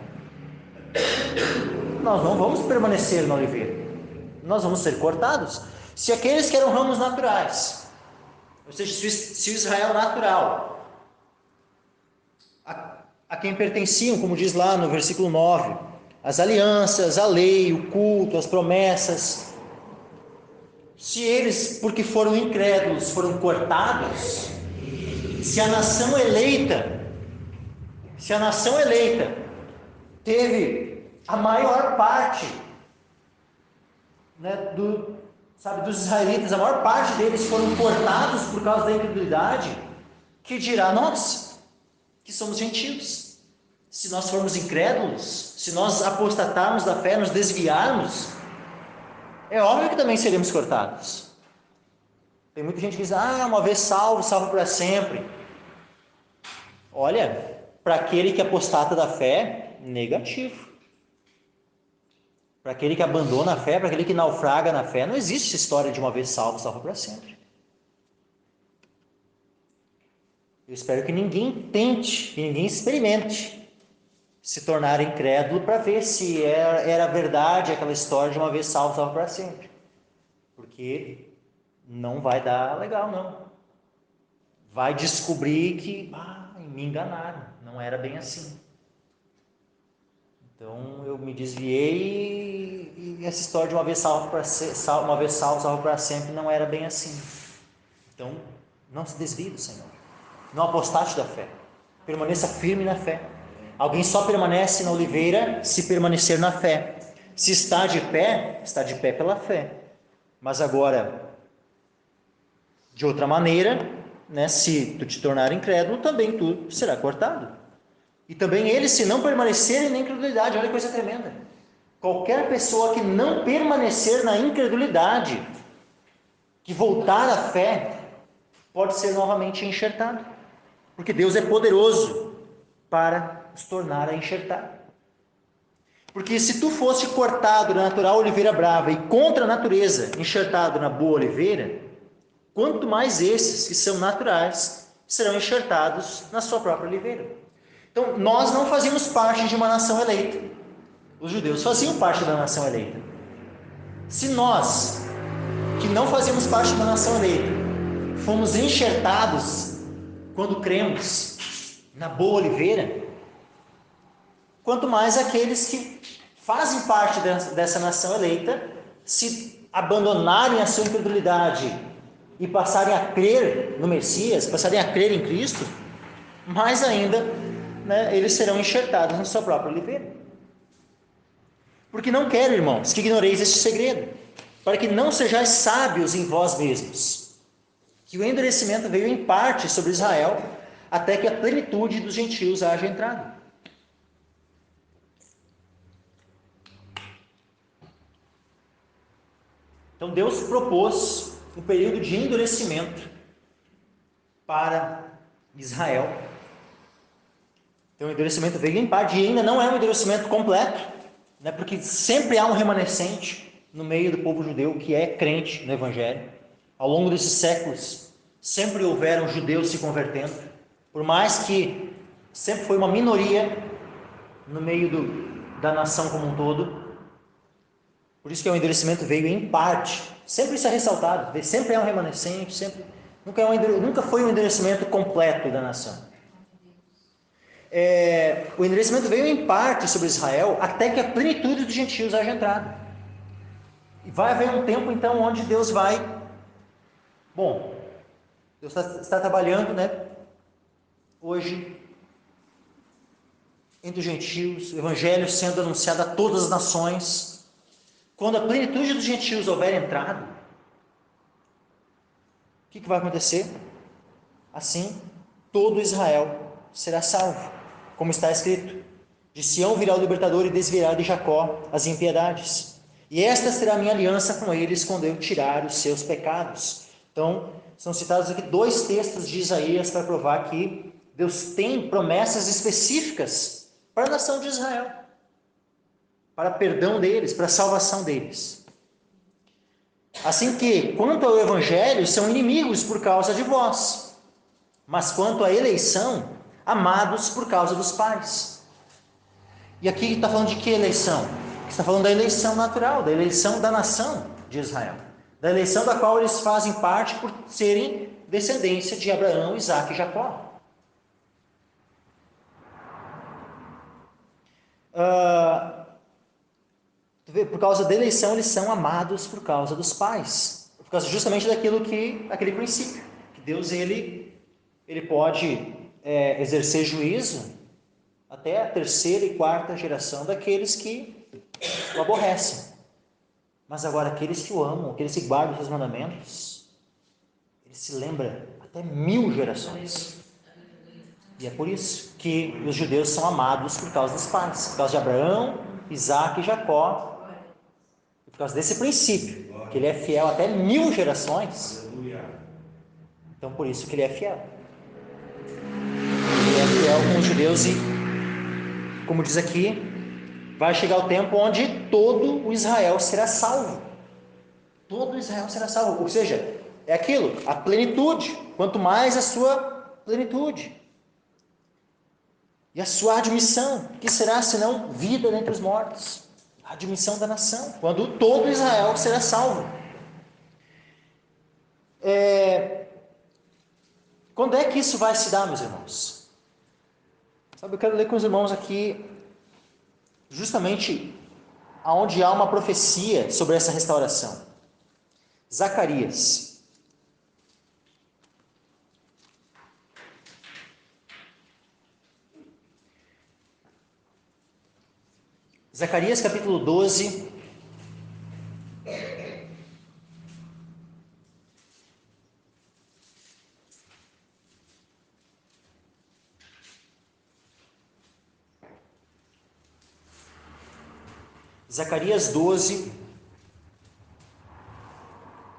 nós não vamos permanecer na oliveira. Nós vamos ser cortados. Se aqueles que eram ramos naturais, ou seja, se o Israel natural, a quem pertenciam, como diz lá no versículo 9, as alianças, a lei, o culto, as promessas, se eles, porque foram incrédulos, foram cortados, se a nação eleita teve a maior parte, né, dos israelitas, a maior parte deles foram cortados por causa da incredulidade, que dirá nós, que somos gentios? Se nós formos incrédulos, se nós apostatarmos da fé, nos desviarmos, é óbvio que também seremos cortados. Tem muita gente que diz, uma vez salvo, salvo para sempre. Olha, para aquele que apostata da fé, negativo. Para aquele que abandona a fé, para aquele que naufraga na fé, não existe essa história de uma vez salvo, salvo para sempre. Eu espero que ninguém tente, que ninguém experimente se tornar incrédulo para ver se era verdade aquela história de uma vez salvo, salvo para sempre. Porque não vai dar legal, não. Vai descobrir que me enganaram, não era bem assim. Então eu me desviei e essa história de uma vez salvo, salvo para sempre não era bem assim. Então não se desvie do Senhor. Não apostate da fé. Permaneça firme na fé. Alguém só permanece na oliveira se permanecer na fé. Se está de pé pela fé. Mas agora, de outra maneira, né, se tu te tornar incrédulo, também tu será cortado. E também eles, se não permanecerem na incredulidade, olha que coisa tremenda. Qualquer pessoa que não permanecer na incredulidade, que voltar à fé, pode ser novamente enxertado. Porque Deus é poderoso para os tornar a enxertar. Porque se tu fosse cortado na natural oliveira brava e contra a natureza enxertado na boa oliveira, quanto mais esses que são naturais serão enxertados na sua própria oliveira. Então, nós não fazíamos parte de uma nação eleita. Os judeus faziam parte da nação eleita. Se nós, que não fazíamos parte da nação eleita, fomos enxertados quando cremos na boa oliveira, quanto mais aqueles que fazem parte dessa nação eleita, se abandonarem a sua incredulidade e passarem a crer no Messias, passarem a crer em Cristo, mais ainda, né, eles serão enxertados na sua própria oliveira. Porque não quero, irmãos, que ignoreis este segredo, para que não sejais sábios em vós mesmos, que o endurecimento veio em parte sobre Israel, até que a plenitude dos gentios haja entrado. Então Deus propôs um período de endurecimento para Israel. Então o endurecimento veio em parte, e ainda não é um endurecimento completo, né, porque sempre há um remanescente no meio do povo judeu que é crente no Evangelho. Ao longo desses séculos, sempre houveram judeus se convertendo, por mais que sempre foi uma minoria no meio da nação como um todo. Por isso que o endurecimento veio em parte. Sempre isso é ressaltado, sempre é um remanescente, nunca foi um endurecimento completo da nação. O endurecimento veio em parte sobre Israel, até que a plenitude dos gentios haja entrado. E vai haver um tempo, então, onde Deus vai... Bom, Deus está trabalhando, né, hoje, entre os gentios, o Evangelho sendo anunciado a todas as nações. Quando a plenitude dos gentios houver entrado, o que vai acontecer? Assim, todo Israel será salvo, como está escrito: de Sião virá o libertador e desviará de Jacó as impiedades. E esta será a minha aliança com eles quando eu tirar os seus pecados. Então, são citados aqui 2 textos de Isaías para provar que Deus tem promessas específicas para a nação de Israel, para perdão deles, para a salvação deles. Assim que, quanto ao Evangelho, são inimigos por causa de vós, mas quanto à eleição, amados por causa dos pais. E aqui está falando de que eleição? Está falando da eleição natural, da eleição da nação de Israel, da eleição da qual eles fazem parte por serem descendência de Abraão, Isaque e Jacó. Por causa da eleição, eles são amados por causa dos pais, por causa justamente aquele princípio, que Deus ele pode exercer juízo até a 3ª e 4ª geração daqueles que o aborrecem. Mas agora, aqueles que o amam, aqueles que guardam os seus mandamentos, ele se lembra até 1000 gerações. E é por isso que os judeus são amados por causa dos pais, por causa de Abraão, Isaque e Jacó, por causa desse princípio, que ele é fiel até 1000 gerações. Então, por isso que ele é fiel. Ele é fiel com os judeus e, como diz aqui, vai chegar o tempo onde todo o Israel será salvo. Todo Israel será salvo. Ou seja, é aquilo, a plenitude. Quanto mais a sua plenitude. E a sua admissão, que será senão vida dentre os mortos. A admissão da nação, quando todo Israel será salvo. Quando é que isso vai se dar, meus irmãos? Sabe, eu quero ler com os irmãos aqui justamente aonde há uma profecia sobre essa restauração. Zacarias. Zacarias capítulo 12. Zacarias 12,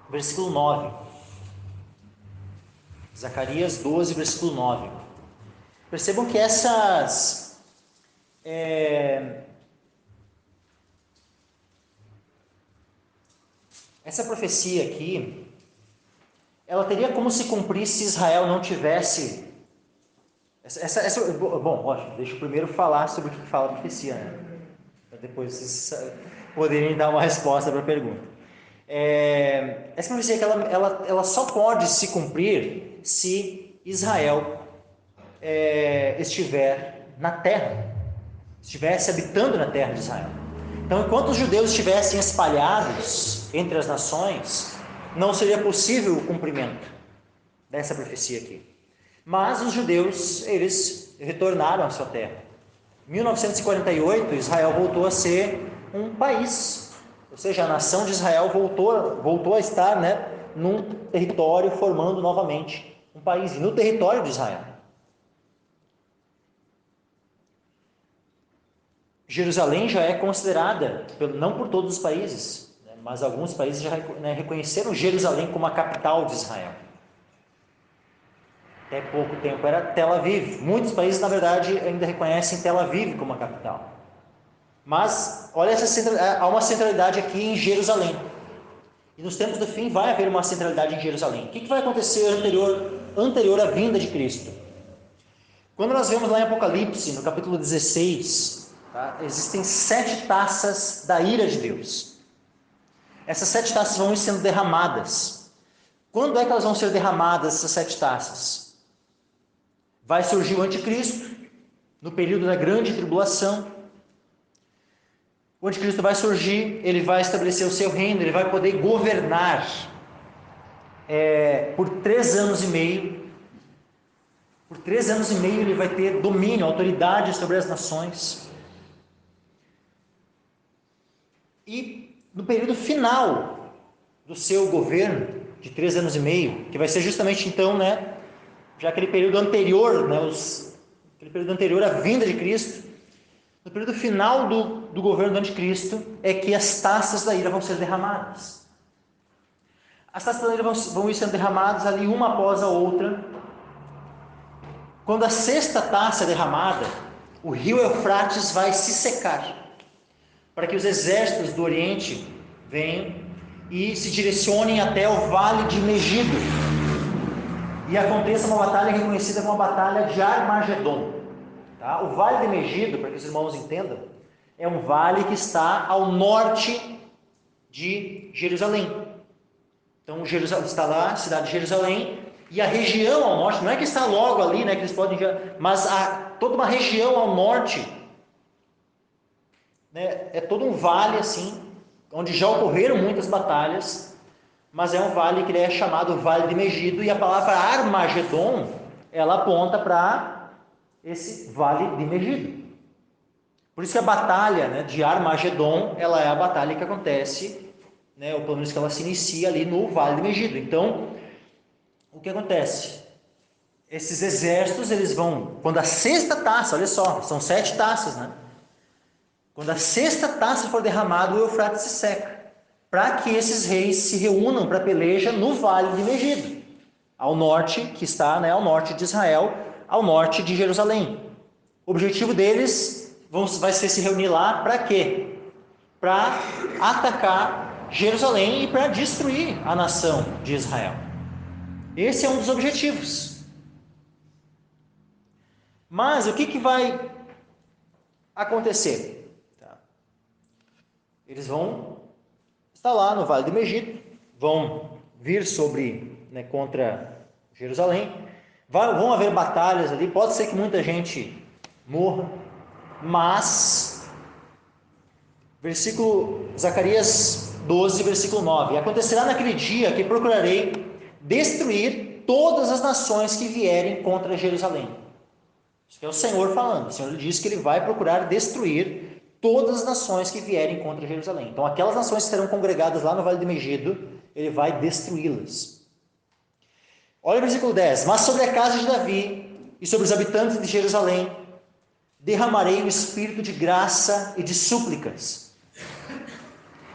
versículo 9. Zacarias 12, versículo 9. Percebam que essa profecia aqui, ela teria como se cumprir se Israel não tivesse... Bom, lógico, deixa eu primeiro falar sobre o que fala a profecia, né? Para depois vocês poderem dar uma resposta para a pergunta. Essa profecia que ela só pode se cumprir se Israel estiver na terra, estivesse habitando na terra de Israel. Então, enquanto os judeus estivessem espalhados entre as nações, não seria possível o cumprimento dessa profecia aqui. Mas os judeus, eles retornaram à sua terra. Em 1948, Israel voltou a ser um país, ou seja, a nação de Israel voltou a estar, num território, formando novamente um país, e no território de Israel. Jerusalém já é considerada, não por todos os países, mas alguns países já reconheceram Jerusalém como a capital de Israel. Até pouco tempo era Tel Aviv. Muitos países, na verdade, ainda reconhecem Tel Aviv como a capital. Mas, olha, há uma centralidade aqui em Jerusalém. E nos tempos do fim vai haver uma centralidade em Jerusalém. O que vai acontecer anterior à vinda de Cristo? Quando nós vemos lá em Apocalipse, no capítulo 16, existem 7 taças da ira de Deus. Essas 7 taças vão sendo derramadas. Quando é que elas vão ser derramadas, essas 7 taças? Vai surgir o anticristo, no período da grande tribulação. O anticristo vai surgir, ele vai estabelecer o seu reino, ele vai poder governar por 3 anos e meio. Por 3 anos e meio ele vai ter domínio, autoridade sobre as nações. E no período final do seu governo, de 3 anos e meio, que vai ser justamente então, já aquele período anterior, aquele período anterior à vinda de Cristo, no período final do governo do anticristo, é que as taças da ira vão ser derramadas. As taças da ira vão ir sendo derramadas ali, uma após a outra. Quando a 6ª taça é derramada, o rio Eufrates vai se secar, para que os exércitos do Oriente venham e se direcionem até o Vale de Megido, e aconteça uma batalha reconhecida como a Batalha de Armagedon. O Vale de Megido, para que os irmãos entendam, é um vale que está ao norte de Jerusalém. Então, está lá a cidade de Jerusalém, e a região ao norte, não é que está logo ali, que eles podem ver, mas há toda uma região ao norte, é todo um vale assim, onde já ocorreram muitas batalhas, mas é um vale que é chamado Vale de Megido, e a palavra Armagedon, ela aponta para esse Vale de Megido. Por isso que a batalha de Armagedon, ela é a batalha que acontece, ou pelo menos que ela se inicia ali no Vale de Megido. Então, o que acontece? Esses exércitos, eles vão, quando a 6ª taça, olha só, são 7 taças, Quando a 6ª taça for derramada, o Eufrates se seca, para que esses reis se reúnam para a peleja no Vale de Megido, ao norte, que está ao norte de Israel, ao norte de Jerusalém. O objetivo deles vai ser se reunir lá para quê? Para atacar Jerusalém e para destruir a nação de Israel. Esse é um dos objetivos. Mas o que vai acontecer? Eles vão estar lá no Vale de Megido, vão vir contra Jerusalém, vão haver batalhas ali, pode ser que muita gente morra, mas Zacarias 12, versículo 9, acontecerá naquele dia que procurarei destruir todas as nações que vierem contra Jerusalém. Isso que é o Senhor falando. O Senhor diz que ele vai procurar destruir todas as nações que vierem contra Jerusalém. Então, aquelas nações que serão congregadas lá no Vale de Megido, ele vai destruí-las. Olha o versículo 10. Mas sobre a casa de Davi e sobre os habitantes de Jerusalém, derramarei o espírito de graça e de súplicas.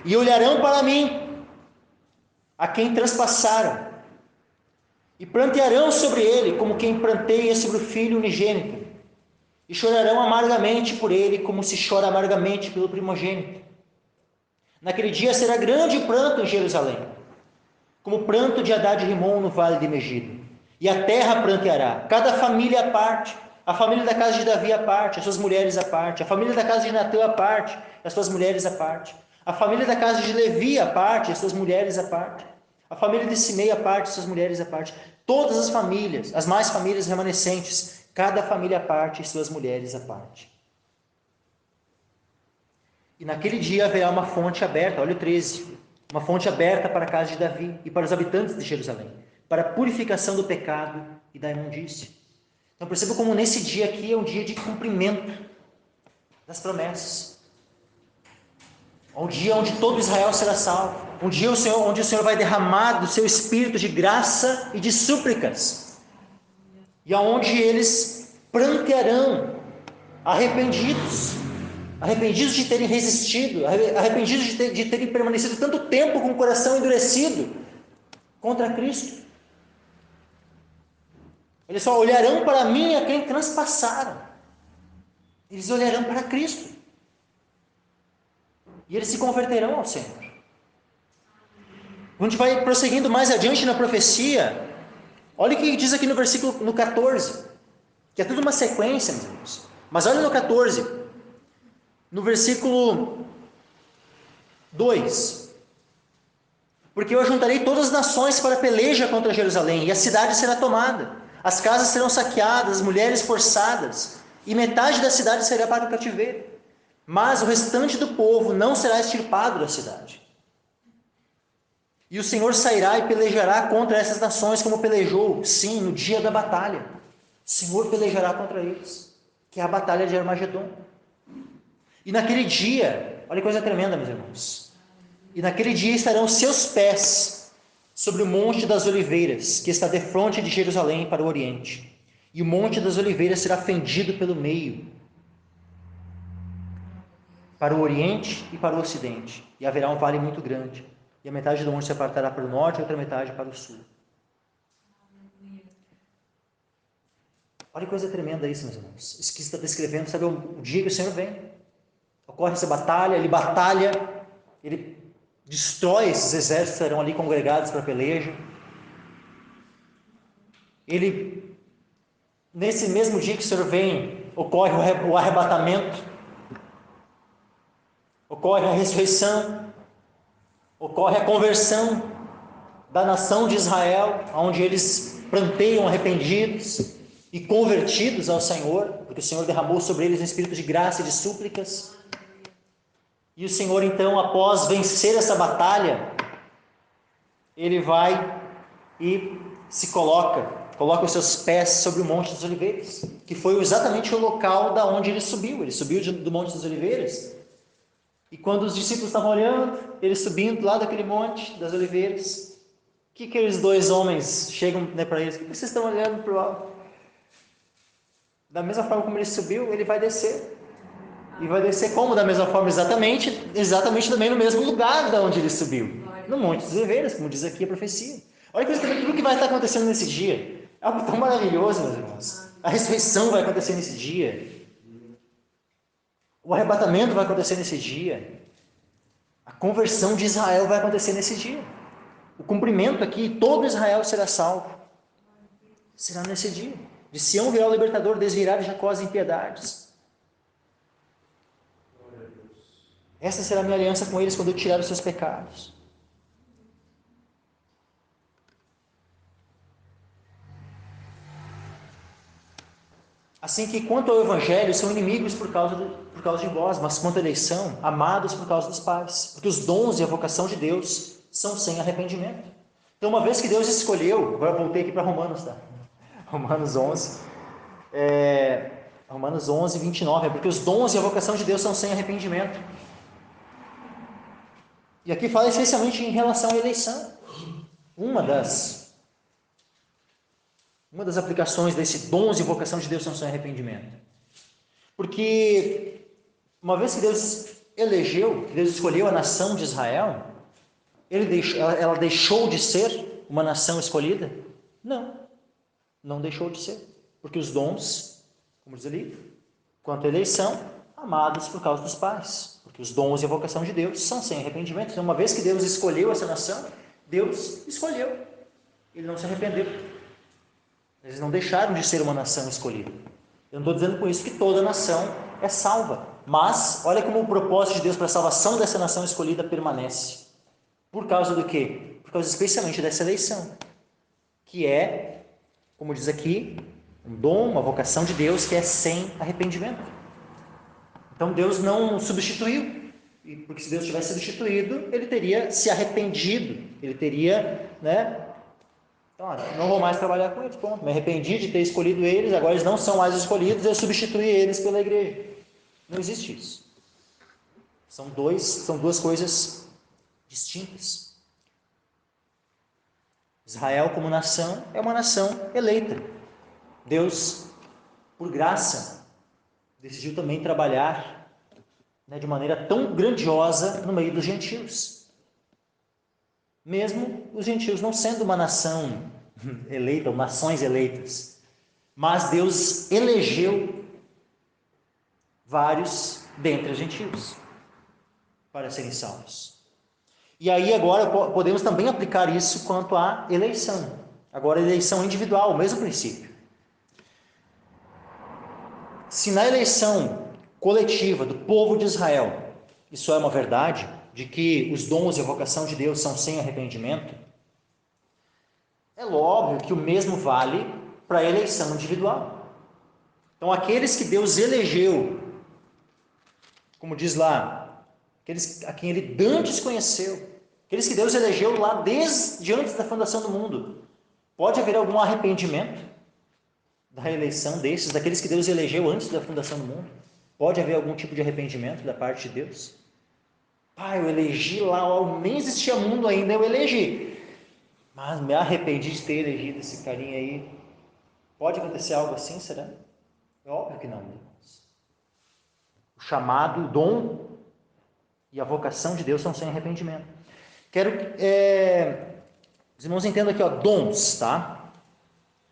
E olharão para mim, a quem transpassaram, e prantearão sobre ele, como quem pranteia sobre o filho unigênito, e chorarão amargamente por ele, como se chora amargamente pelo primogênito. Naquele dia será grande pranto em Jerusalém, como pranto de Hadad-Rimon no vale de Megido. E a terra pranteará, cada família à parte, a família da casa de Davi à parte, as suas mulheres à parte, a família da casa de Natã à parte, as suas mulheres à parte, a família da casa de Levi à parte, as suas mulheres à parte, a família de Simei à parte, as suas mulheres à parte, todas as famílias, as mais famílias remanescentes, cada família à parte e suas mulheres à parte. E naquele dia haverá uma fonte aberta, olha o 13, uma fonte aberta para a casa de Davi e para os habitantes de Jerusalém, para a purificação do pecado e da imundícia. Então perceba como nesse dia aqui é um dia de cumprimento das promessas. Um dia onde todo Israel será salvo. Um dia onde o Senhor vai derramar do seu espírito de graça e de súplicas. E aonde eles prantearão, arrependidos de terem resistido, arrependidos de terem permanecido tanto tempo com o coração endurecido contra Cristo. Eles só olharão para mim a quem transpassaram. Eles olharão para Cristo. E eles se converterão ao Senhor. Quando a gente vai prosseguindo mais adiante na profecia, olha o que diz aqui no 14, que é tudo uma sequência, meus irmãos. Mas olha no 14, no versículo 2. Porque eu ajuntarei todas as nações para a peleja contra Jerusalém, e a cidade será tomada. As casas serão saqueadas, as mulheres forçadas, e metade da cidade será para o cativeiro. Mas o restante do povo não será extirpado da cidade. E o Senhor sairá e pelejará contra essas nações como pelejou, sim, no dia da batalha. O Senhor pelejará contra eles, que é a batalha de Armagedon. E naquele dia, olha que coisa tremenda, meus irmãos. E naquele dia estarão seus pés sobre o Monte das Oliveiras, que está defronte de Jerusalém para o Oriente. E o Monte das Oliveiras será fendido pelo meio, para o Oriente e para o Ocidente. E haverá um vale muito grande. E a metade do monte se apartará para o norte e a outra metade para o sul. Olha que coisa tremenda isso, meus irmãos. Isso que está descrevendo, sabe, o dia que o Senhor vem. Ocorre essa batalha, ele batalha, ele destrói esses exércitos que estarão ali congregados para a peleja. Ele, nesse mesmo dia que o Senhor vem, ocorre o arrebatamento, ocorre a ressurreição, ocorre a conversão da nação de Israel, onde eles planteiam arrependidos e convertidos ao Senhor, porque o Senhor derramou sobre eles um espírito de graça e de súplicas. E o Senhor, então, após vencer essa batalha, ele vai e se coloca os seus pés sobre o Monte das Oliveiras, que foi exatamente o local da onde ele subiu. Ele subiu do Monte das Oliveiras. E quando os discípulos estavam olhando, ele subindo lá daquele Monte das Oliveiras, o que aqueles dois homens chegam, né, para eles? O que vocês estão olhando para o alto? Da mesma forma como ele subiu, ele vai descer. E vai descer como? Da mesma forma, exatamente também no mesmo lugar da onde ele subiu. No Monte das Oliveiras, como diz aqui a profecia. Olha tudo que vai estar acontecendo nesse dia. É algo tão maravilhoso, meus irmãos. A ressurreição vai acontecer nesse dia. O arrebatamento vai acontecer nesse dia. A conversão de Israel vai acontecer nesse dia. O cumprimento aqui, todo Israel será salvo. Será nesse dia. De Sião virá o libertador, desvirá de Jacó as impiedades. Essa será a minha aliança com eles quando eu tirar os seus pecados. Assim que, quanto ao Evangelho, são inimigos por causa de vós, mas quanto à eleição, amados por causa dos pais. Porque os dons e a vocação de Deus são sem arrependimento. Então, uma vez que Deus escolheu, agora voltei aqui para Romanos, tá? Romanos 11, 29, porque os dons e a vocação de Deus são sem arrependimento. E aqui fala especialmente em relação à eleição. Uma das aplicações desse dons e vocação de Deus são sem arrependimento. Porque uma vez que Deus elegeu, que Deus escolheu a nação de Israel, ela deixou de ser uma nação escolhida? Não deixou de ser. Porque os dons, como diz ali, quanto à eleição, amados por causa dos pais. Porque os dons e a vocação de Deus são sem arrependimento. Então, uma vez que Deus escolheu essa nação, Deus escolheu. Ele não se arrependeu. Eles não deixaram de ser uma nação escolhida. Eu não estou dizendo com isso que toda nação é salva. Mas, olha como o propósito de Deus para a salvação dessa nação escolhida permanece. Por causa do quê? Por causa especialmente dessa eleição. Que é, como diz aqui, um dom, uma vocação de Deus que é sem arrependimento. Então Deus não substituiu porque se Deus tivesse substituído, ele teria se arrependido, ele teria, né? Então, não vou mais trabalhar com eles, ponto. Me arrependi de ter escolhido eles, agora eles não são mais escolhidos, eu substituí eles pela igreja. Não existe isso. São duas coisas distintas. Israel, como nação, é uma nação eleita. Deus, por graça, decidiu também trabalhar, né, de maneira tão grandiosa no meio dos gentios. Mesmo os gentios não sendo uma nação eleita, ou nações eleitas. Mas Deus elegeu vários dentre os gentios para serem salvos. E aí agora podemos também aplicar isso quanto à eleição. Agora, eleição individual, o mesmo princípio. Se na eleição coletiva do povo de Israel, isso é uma verdade, de que os dons e a vocação de Deus são sem arrependimento, é óbvio que o mesmo vale para a eleição individual. Então, aqueles que Deus elegeu, como diz lá, aqueles a quem Ele dantes conheceu, aqueles que Deus elegeu lá desde antes da fundação do mundo, pode haver algum arrependimento da eleição desses, daqueles que Deus elegeu antes da fundação do mundo? Pode haver algum tipo de arrependimento da parte de Deus? Eu elegi lá, nem existia mundo ainda, eu elegi. Mas me arrependi de ter elegido esse carinha aí. Pode acontecer algo assim, será? É óbvio que não, irmãos. O chamado, o dom e a vocação de Deus são sem arrependimento. Quero que os irmãos entendam aqui, dons, tá?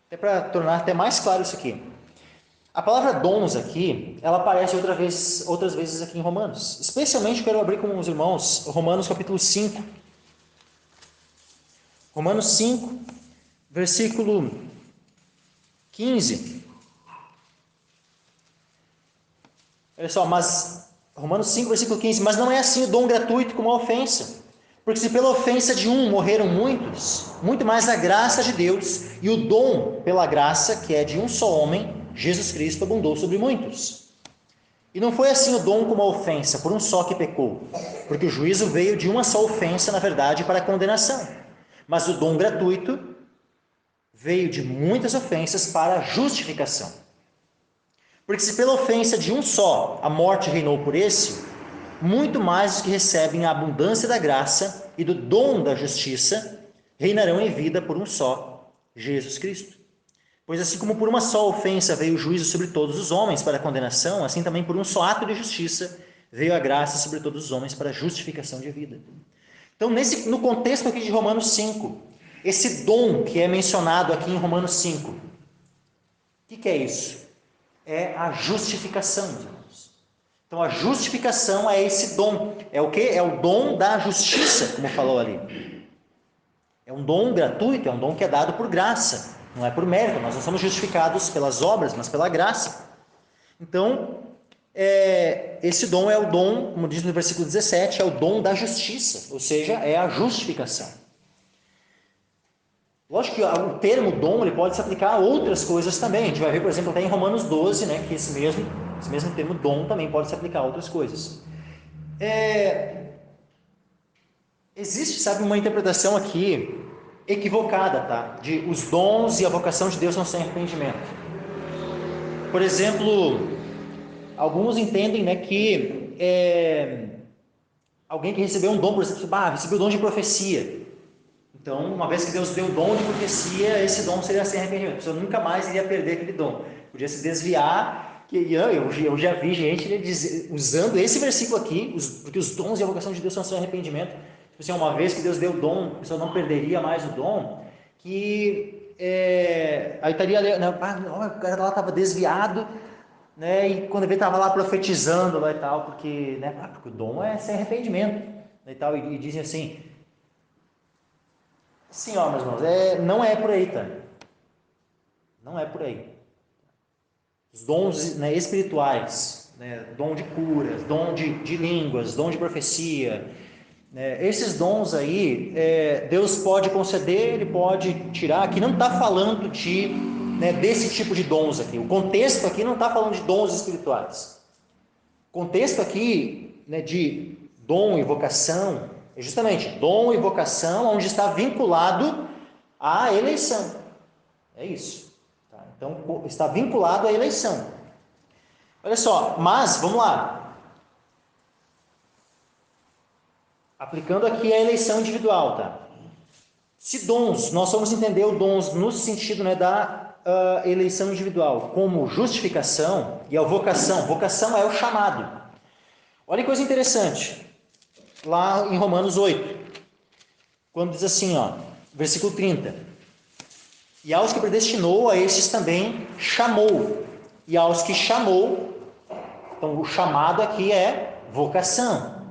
Até para tornar até mais claro isso aqui. A palavra dons aqui, ela aparece outras vezes aqui em Romanos. Especialmente quero abrir com os irmãos Romanos capítulo 5. Romanos 5, versículo 15. Olha só, Romanos 5, versículo 15. Mas não é assim o dom gratuito como a ofensa. Porque se pela ofensa de um morreram muitos, muito mais a graça de Deus e o dom pela graça, que é de um só homem, Jesus Cristo, abundou sobre muitos. E não foi assim o dom como a ofensa, por um só que pecou. Porque o juízo veio de uma só ofensa, na verdade, para a condenação. Mas o dom gratuito veio de muitas ofensas para a justificação. Porque se pela ofensa de um só a morte reinou por esse, muito mais os que recebem a abundância da graça e do dom da justiça reinarão em vida por um só, Jesus Cristo. Pois assim como por uma só ofensa veio o juízo sobre todos os homens para a condenação, assim também por um só ato de justiça veio a graça sobre todos os homens para a justificação de vida. Então, no contexto aqui de Romanos 5, esse dom que é mencionado aqui em Romanos 5, o que é isso? É a justificação, meus irmãos. Então, a justificação é esse dom. É o quê? É o dom da justiça, como falou ali. É um dom gratuito, é um dom que é dado por graça, não é por mérito. Nós não somos justificados pelas obras, mas pela graça. Então, esse dom é o dom, como diz no versículo 17, é o dom da justiça, ou seja, é a justificação. Lógico que o termo dom ele pode se aplicar a outras coisas também. A gente vai ver, por exemplo, até em Romanos 12, né, que esse mesmo termo dom também pode se aplicar a outras coisas. Existe, uma interpretação aqui equivocada, tá? De os dons e a vocação de Deus são sem arrependimento. Por exemplo, alguns entendem, né, que alguém que recebeu um dom, por exemplo, recebeu o dom de profecia. Então, uma vez que Deus deu o dom de profecia, esse dom seria sem arrependimento. A pessoa nunca mais iria perder aquele dom. Podia se desviar. Eu já vi gente usando esse versículo aqui, porque os dons e a vocação de Deus são sem arrependimento. Tipo assim, uma vez que Deus deu o dom, a pessoa não perderia mais o dom. Aí estaria, né, o cara lá estava desviado, né, e quando ele estava lá profetizando lá e tal, porque o dom é sem arrependimento, né, e tal, e dizem assim. Sim, meus irmãos, não é por aí, tá? Não é por aí. Os dons, né, espirituais, né, dom de curas, dom de línguas, dom de profecia, né, esses dons aí, Deus pode conceder, Ele pode tirar. Aqui não está falando desse tipo de dons aqui. O contexto aqui não está falando de dons espirituais. O contexto aqui, né, de dom e vocação, é justamente dom e vocação onde está vinculado à eleição. É isso. Tá? Então, está vinculado à eleição. Olha só, mas, vamos lá. Aplicando aqui a eleição individual, tá? Se dons, nós vamos entender o dons no sentido, né, da eleição individual, como justificação e a vocação. Vocação é o chamado. Olha que coisa interessante. Lá em Romanos 8, quando diz assim, ó, versículo 30. E aos que predestinou, a estes também chamou. E aos que chamou, então o chamado aqui é vocação.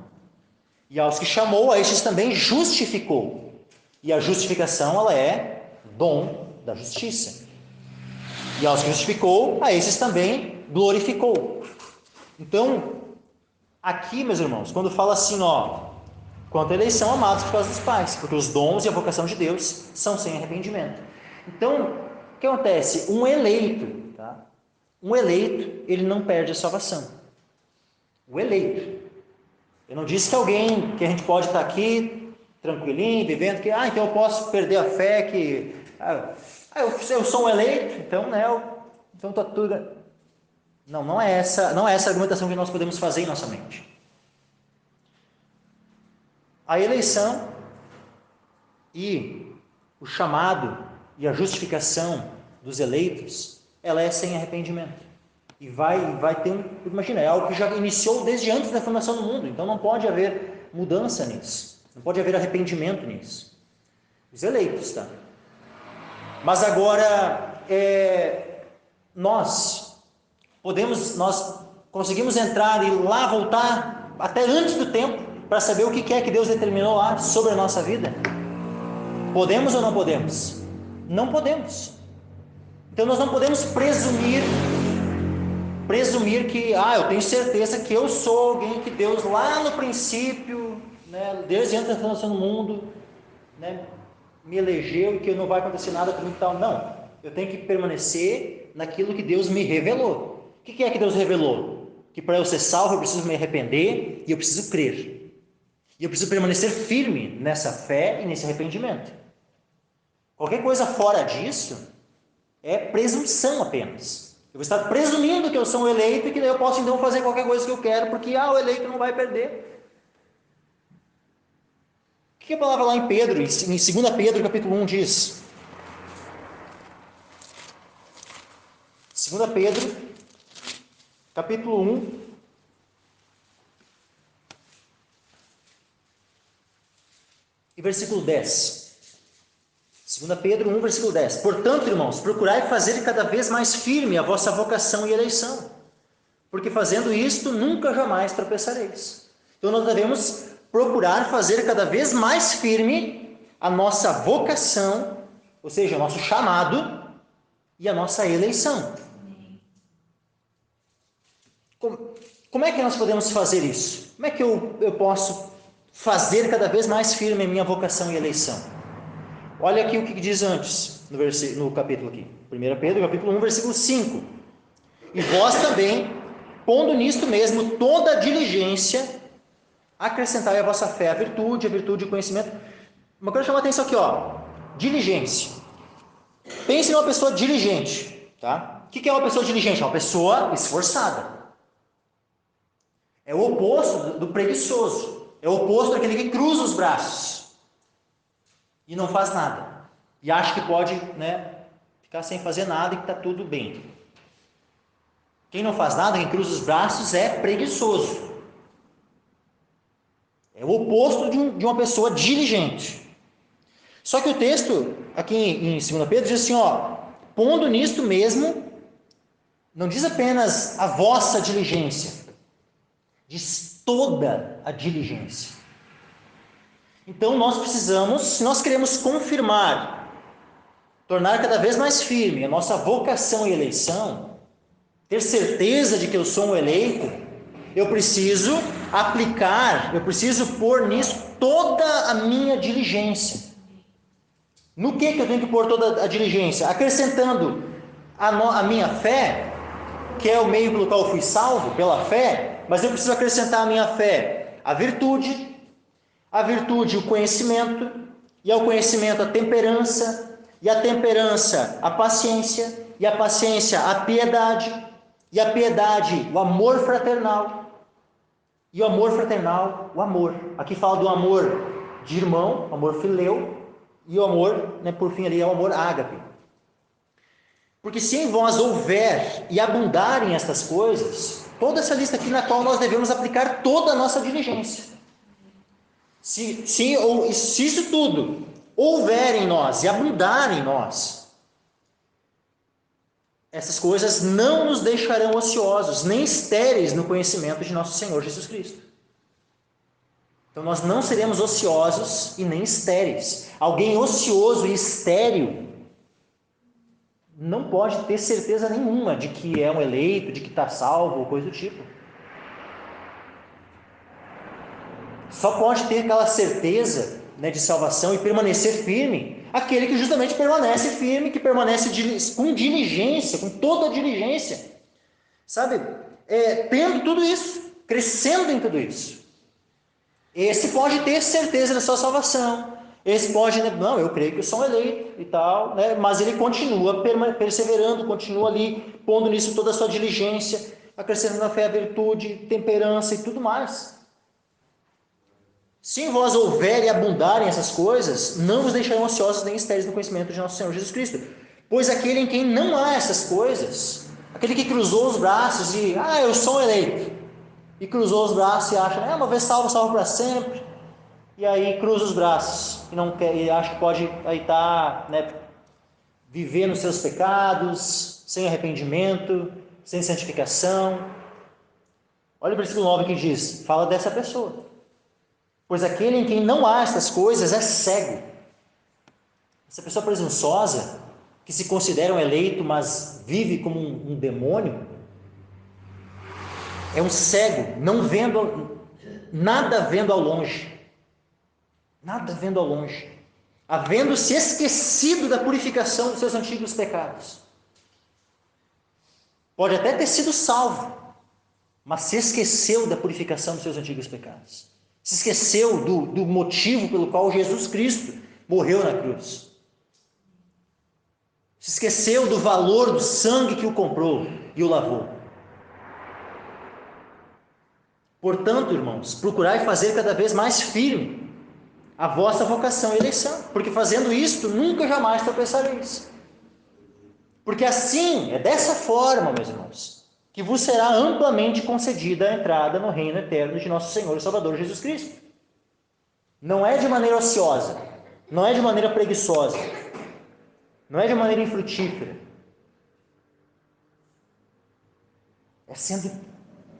E aos que chamou, a estes também justificou. E a justificação, ela é dom da justiça. E aos que justificou, a esses também glorificou. Então, aqui, meus irmãos, quando fala assim, ó, quanto à eleição, amados por causa dos pais, porque os dons e a vocação de Deus são sem arrependimento. Então, o que acontece? Um eleito, tá? Um eleito, ele não perde a salvação. O eleito. Eu não disse que alguém, que a gente pode estar aqui, tranquilinho, vivendo, que, então eu posso perder a fé, que, eu sou um eleito, então, né, então tá tudo... Não é essa a argumentação que nós podemos fazer em nossa mente. A eleição e o chamado e a justificação dos eleitos, ela é sem arrependimento. E vai ter imagina, é algo que já iniciou desde antes da fundação do mundo, então não pode haver mudança nisso, não pode haver arrependimento nisso. Os eleitos, tá? Mas agora, nós conseguimos entrar e lá voltar até antes do tempo para saber o que é que Deus determinou lá sobre a nossa vida? Podemos ou não podemos? Não podemos. Então nós não podemos presumir que, eu tenho certeza que eu sou alguém que Deus lá no princípio, né, desde antes da fundação do mundo, né, me elegeu e que não vai acontecer nada comigo e tal. Não, eu tenho que permanecer naquilo que Deus me revelou. O que é que Deus revelou? Que para eu ser salvo eu preciso me arrepender e eu preciso crer. E eu preciso permanecer firme nessa fé e nesse arrependimento. Qualquer coisa fora disso é presunção apenas. Eu vou estar presumindo que eu sou um eleito e que eu posso então fazer qualquer coisa que eu quero, porque o eleito não vai perder. O que a palavra lá em Pedro, em 2 Pedro capítulo 1 diz? 2 Pedro capítulo 1, e versículo 10. 2 Pedro 1, versículo 10. Portanto, irmãos, procurai fazer cada vez mais firme a vossa vocação e eleição, porque fazendo isto, nunca jamais tropeçareis. Então, nós devemos procurar fazer cada vez mais firme a nossa vocação, ou seja, o nosso chamado e a nossa eleição. Como é que nós podemos fazer isso? Como é que eu posso fazer cada vez mais firme a minha vocação e eleição? Olha aqui o que diz antes, no capítulo aqui. 1 Pedro, capítulo 1, versículo 5. E vós também, pondo nisto mesmo toda a diligência, acrescentai a vossa fé a virtude o conhecimento. Mas eu quero chamar a atenção aqui, diligência. Pense numa pessoa diligente, tá? O que é uma pessoa diligente? É uma pessoa esforçada. É o oposto do preguiçoso. É o oposto daquele que cruza os braços e não faz nada. E acha que pode, ficar sem fazer nada e que está tudo bem. Quem não faz nada, quem cruza os braços é preguiçoso. É o oposto de uma pessoa diligente. Só que o texto, aqui em 2 Pedro, diz assim, pondo nisto mesmo, não diz apenas a vossa diligência, diz toda a diligência. Então nós precisamos, se nós queremos confirmar, tornar cada vez mais firme a nossa vocação e eleição, ter certeza de que eu sou um eleito, eu preciso pôr nisso toda a minha diligência. No que eu tenho que pôr toda a diligência? Acrescentando a minha fé, que é o meio pelo qual eu fui salvo, pela fé, mas eu preciso acrescentar a minha fé a virtude o conhecimento, e ao conhecimento a temperança, e a temperança a paciência, e a paciência a piedade, e a piedade o amor fraternal, e o amor fraternal o amor. Aqui fala do amor de irmão, amor fileu, e o amor, por fim ali, é o amor ágape. Porque se em vós houver e abundarem estas coisas, toda essa lista aqui na qual nós devemos aplicar toda a nossa diligência. Se isso tudo houver em nós e abundar em nós, essas coisas não nos deixarão ociosos, nem estéreis no conhecimento de nosso Senhor Jesus Cristo. Então nós não seremos ociosos e nem estéreis. Alguém ocioso e estéril não pode ter certeza nenhuma de que é um eleito, de que está salvo, ou coisa do tipo. Só pode ter aquela certeza, de salvação e permanecer firme aquele que justamente permanece firme, que permanece com diligência, com toda a diligência, sabe? Tendo tudo isso, crescendo em tudo isso. Esse pode ter certeza da sua salvação. Esse pode, não, eu creio que eu sou um eleito e tal, mas ele continua perseverando, continua ali, pondo nisso toda a sua diligência, acrescentando na fé a virtude, temperança e tudo mais. Se em vós houver e abundarem essas coisas, não vos deixarão ociosos nem estéreis no conhecimento de nosso Senhor Jesus Cristo. Pois aquele em quem não há essas coisas, aquele que cruzou os braços e, eu sou um eleito, e cruzou os braços e acha, uma vez salvo, salvo para sempre, e aí cruza os braços, e não quer, e acha que pode aí viver nos seus pecados, sem arrependimento, sem santificação. Olha o versículo 9 que diz, fala dessa pessoa. Pois aquele em quem não há estas coisas é cego. Essa pessoa presunçosa, que se considera um eleito, mas vive como um demônio, é um cego, não vendo, nada vendo ao longe. Nada vendo ao longe. Havendo-se esquecido da purificação dos seus antigos pecados. Pode até ter sido salvo, mas se esqueceu da purificação dos seus antigos pecados. Se esqueceu do motivo pelo qual Jesus Cristo morreu na cruz. Se esqueceu do valor do sangue que o comprou e o lavou. Portanto, irmãos, procurai fazer cada vez mais firme a vossa vocação e eleição, porque fazendo isto, nunca jamais tropeçareis. Porque assim, dessa forma, meus irmãos, que vos será amplamente concedida a entrada no reino eterno de nosso Senhor e Salvador Jesus Cristo. Não é de maneira ociosa, não é de maneira preguiçosa, não é de maneira infrutífera.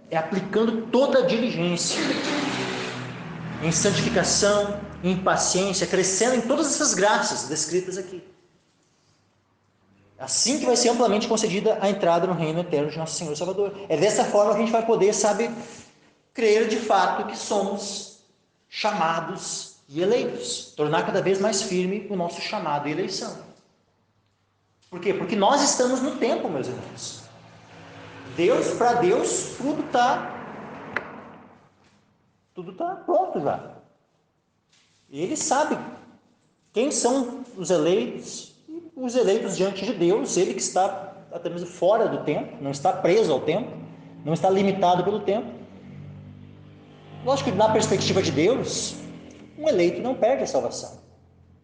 É aplicando toda a diligência em santificação, em paciência, crescendo em todas essas graças descritas aqui. Assim que vai ser amplamente concedida a entrada no reino eterno de nosso Senhor e Salvador. É dessa forma que a gente vai poder, crer de fato que somos chamados e eleitos. Tornar cada vez mais firme o nosso chamado e eleição. Por quê? Porque nós estamos no tempo, meus irmãos. Para Deus, tudo está pronto já. Ele sabe quem são os eleitos, e os eleitos diante de Deus, ele que está até mesmo fora do tempo, não está preso ao tempo, não está limitado pelo tempo. Lógico que na perspectiva de Deus, um eleito não perde a salvação.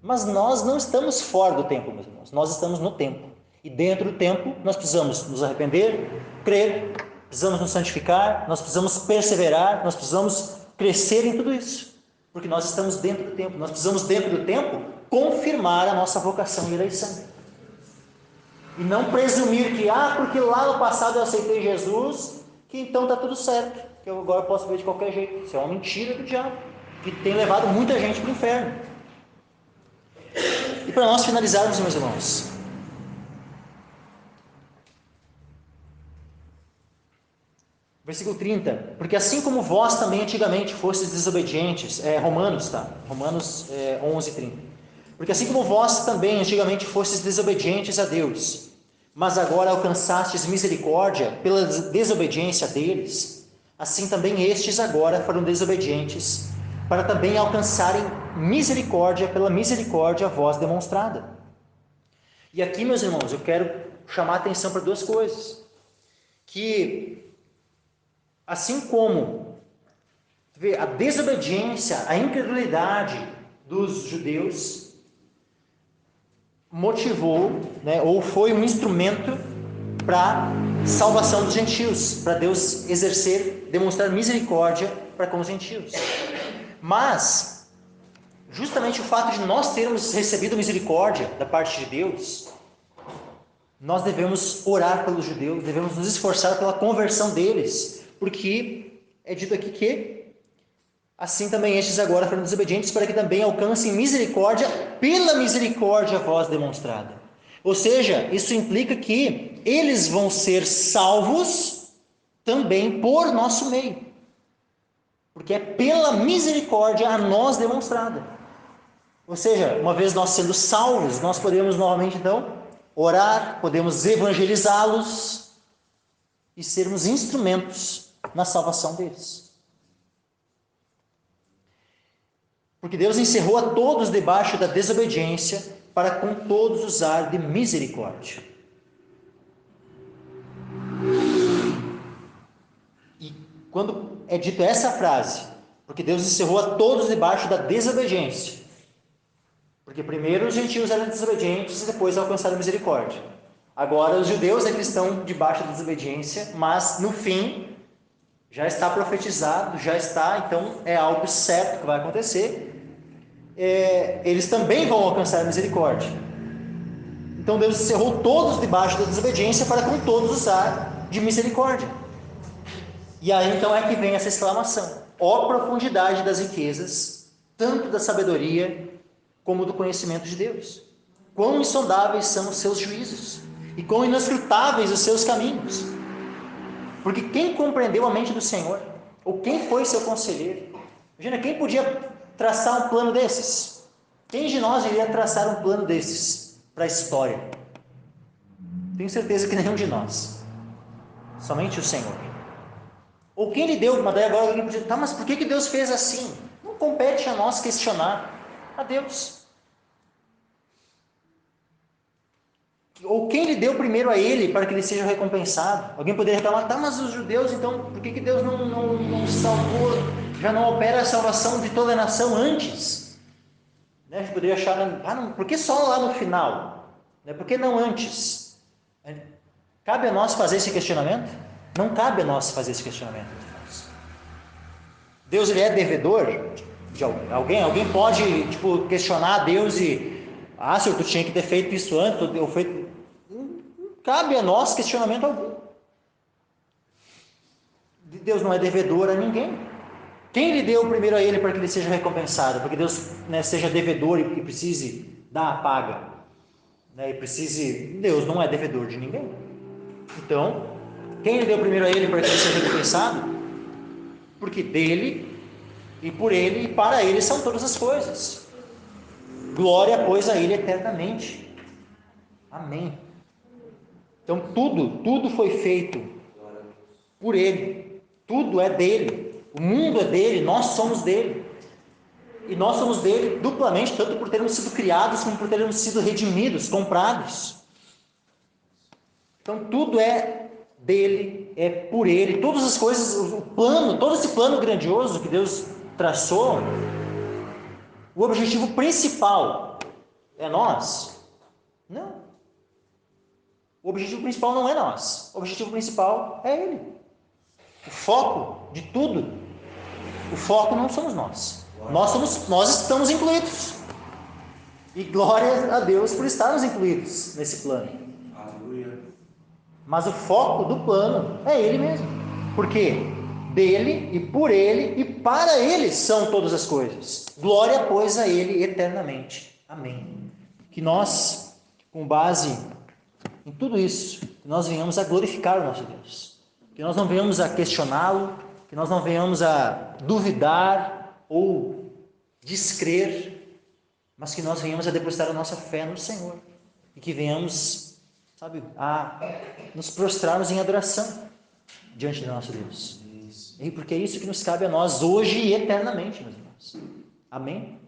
Mas nós não estamos fora do tempo, meus irmãos, nós estamos no tempo. E dentro do tempo, nós precisamos nos arrepender, crer, precisamos nos santificar, nós precisamos perseverar, nós precisamos crescer em tudo isso. Porque nós estamos dentro do tempo, nós precisamos dentro do tempo confirmar a nossa vocação e eleição. E não presumir que, porque lá no passado eu aceitei Jesus, que então está tudo certo, que eu agora posso ver de qualquer jeito. Isso é uma mentira do diabo, que tem levado muita gente para o inferno. E para nós finalizarmos, meus irmãos, versículo 30, porque assim como vós também antigamente fostes desobedientes, Romanos 11, 30, porque assim como vós também antigamente fostes desobedientes a Deus, mas agora alcançastes misericórdia pela desobediência deles, assim também estes agora foram desobedientes, para também alcançarem misericórdia pela misericórdia a vós demonstrada. E aqui, meus irmãos, eu quero chamar a atenção para duas coisas. Que, assim como a desobediência, a incredulidade dos judeus motivou, ou foi um instrumento para salvação dos gentios, para Deus exercer, demonstrar misericórdia para com os gentios. Mas, justamente o fato de nós termos recebido misericórdia da parte de Deus, nós devemos orar pelos judeus, devemos nos esforçar pela conversão deles, porque é dito aqui que assim também estes agora foram desobedientes, para que também alcancem misericórdia pela misericórdia a vós demonstrada. Ou seja, isso implica que eles vão ser salvos também por nosso meio, porque é pela misericórdia a nós demonstrada. Ou seja, uma vez nós sendo salvos, nós podemos novamente então orar, podemos evangelizá-los e sermos instrumentos na salvação deles. Porque Deus encerrou a todos debaixo da desobediência, para com todos usar de misericórdia. E quando é dita essa frase, porque Deus encerrou a todos debaixo da desobediência, porque primeiro os gentios eram desobedientes e depois alcançaram misericórdia. Agora os judeus que estão debaixo da desobediência, mas no fim já está profetizado, já está, então é algo certo que vai acontecer. Eles também vão alcançar misericórdia. Então Deus encerrou todos debaixo da desobediência para com todos usar de misericórdia. E aí então é que vem essa exclamação: ó profundidade das riquezas, tanto da sabedoria como do conhecimento de Deus. Quão insondáveis são os seus juízos e quão inescrutáveis os seus caminhos. Porque quem compreendeu a mente do Senhor? Ou quem foi seu conselheiro? Imagina, quem podia traçar um plano desses? Quem de nós iria traçar um plano desses para a história? Tenho certeza que nenhum de nós. Somente o Senhor. Ou quem lhe deu? Mas daí agora alguém podia dizer, mas por que Deus fez assim? Não compete a nós questionar a Deus. Ou quem lhe deu primeiro a ele para que ele seja recompensado? Alguém poderia reclamar, mas os judeus, então, por que Deus não salvou, já não opera a salvação de toda a nação antes? A gente poderia achar, por que só lá no final? Por que não antes? Cabe a nós fazer esse questionamento? Não cabe a nós fazer esse questionamento. Deus, ele é devedor de alguém? Alguém pode questionar a Deus e, Senhor, tu tinha que ter feito isso antes, eu feito... Não cabe a nós questionamento algum. Deus não é devedor a ninguém. Quem lhe deu primeiro a ele para que ele seja recompensado? Para que Deus seja devedor e precise dar a paga. Deus não é devedor de ninguém. Então, quem lhe deu primeiro a ele para que ele seja recompensado? Porque dele, e por ele, e para ele são todas as coisas. Glória, pois, a ele eternamente. Amém. Então, tudo foi feito por ele. Tudo é dele. O mundo é dele, nós somos dele. E nós somos dele duplamente, tanto por termos sido criados, como por termos sido redimidos, comprados. Então, tudo é dele, é por ele. Todas as coisas, o plano, todo esse plano grandioso que Deus traçou, o objetivo principal é nós? Não. O objetivo principal não é nós. O objetivo principal é ele. O foco de tudo, o foco não somos nós. Nós estamos incluídos. E glória a Deus por estarmos incluídos nesse plano. Aleluia. Mas o foco do plano é ele mesmo. Porque dele e por ele e para ele são todas as coisas. Glória, pois, a ele eternamente. Amém. Que nós, com base em tudo isso, que nós venhamos a glorificar o nosso Deus. Que nós não venhamos a questioná-lo, que nós não venhamos a duvidar ou descrer, mas que nós venhamos a depositar a nossa fé no Senhor. E que venhamos, a nos prostrarmos em adoração diante do nosso Deus. E porque é isso que nos cabe a nós hoje e eternamente, meus irmãos. Amém?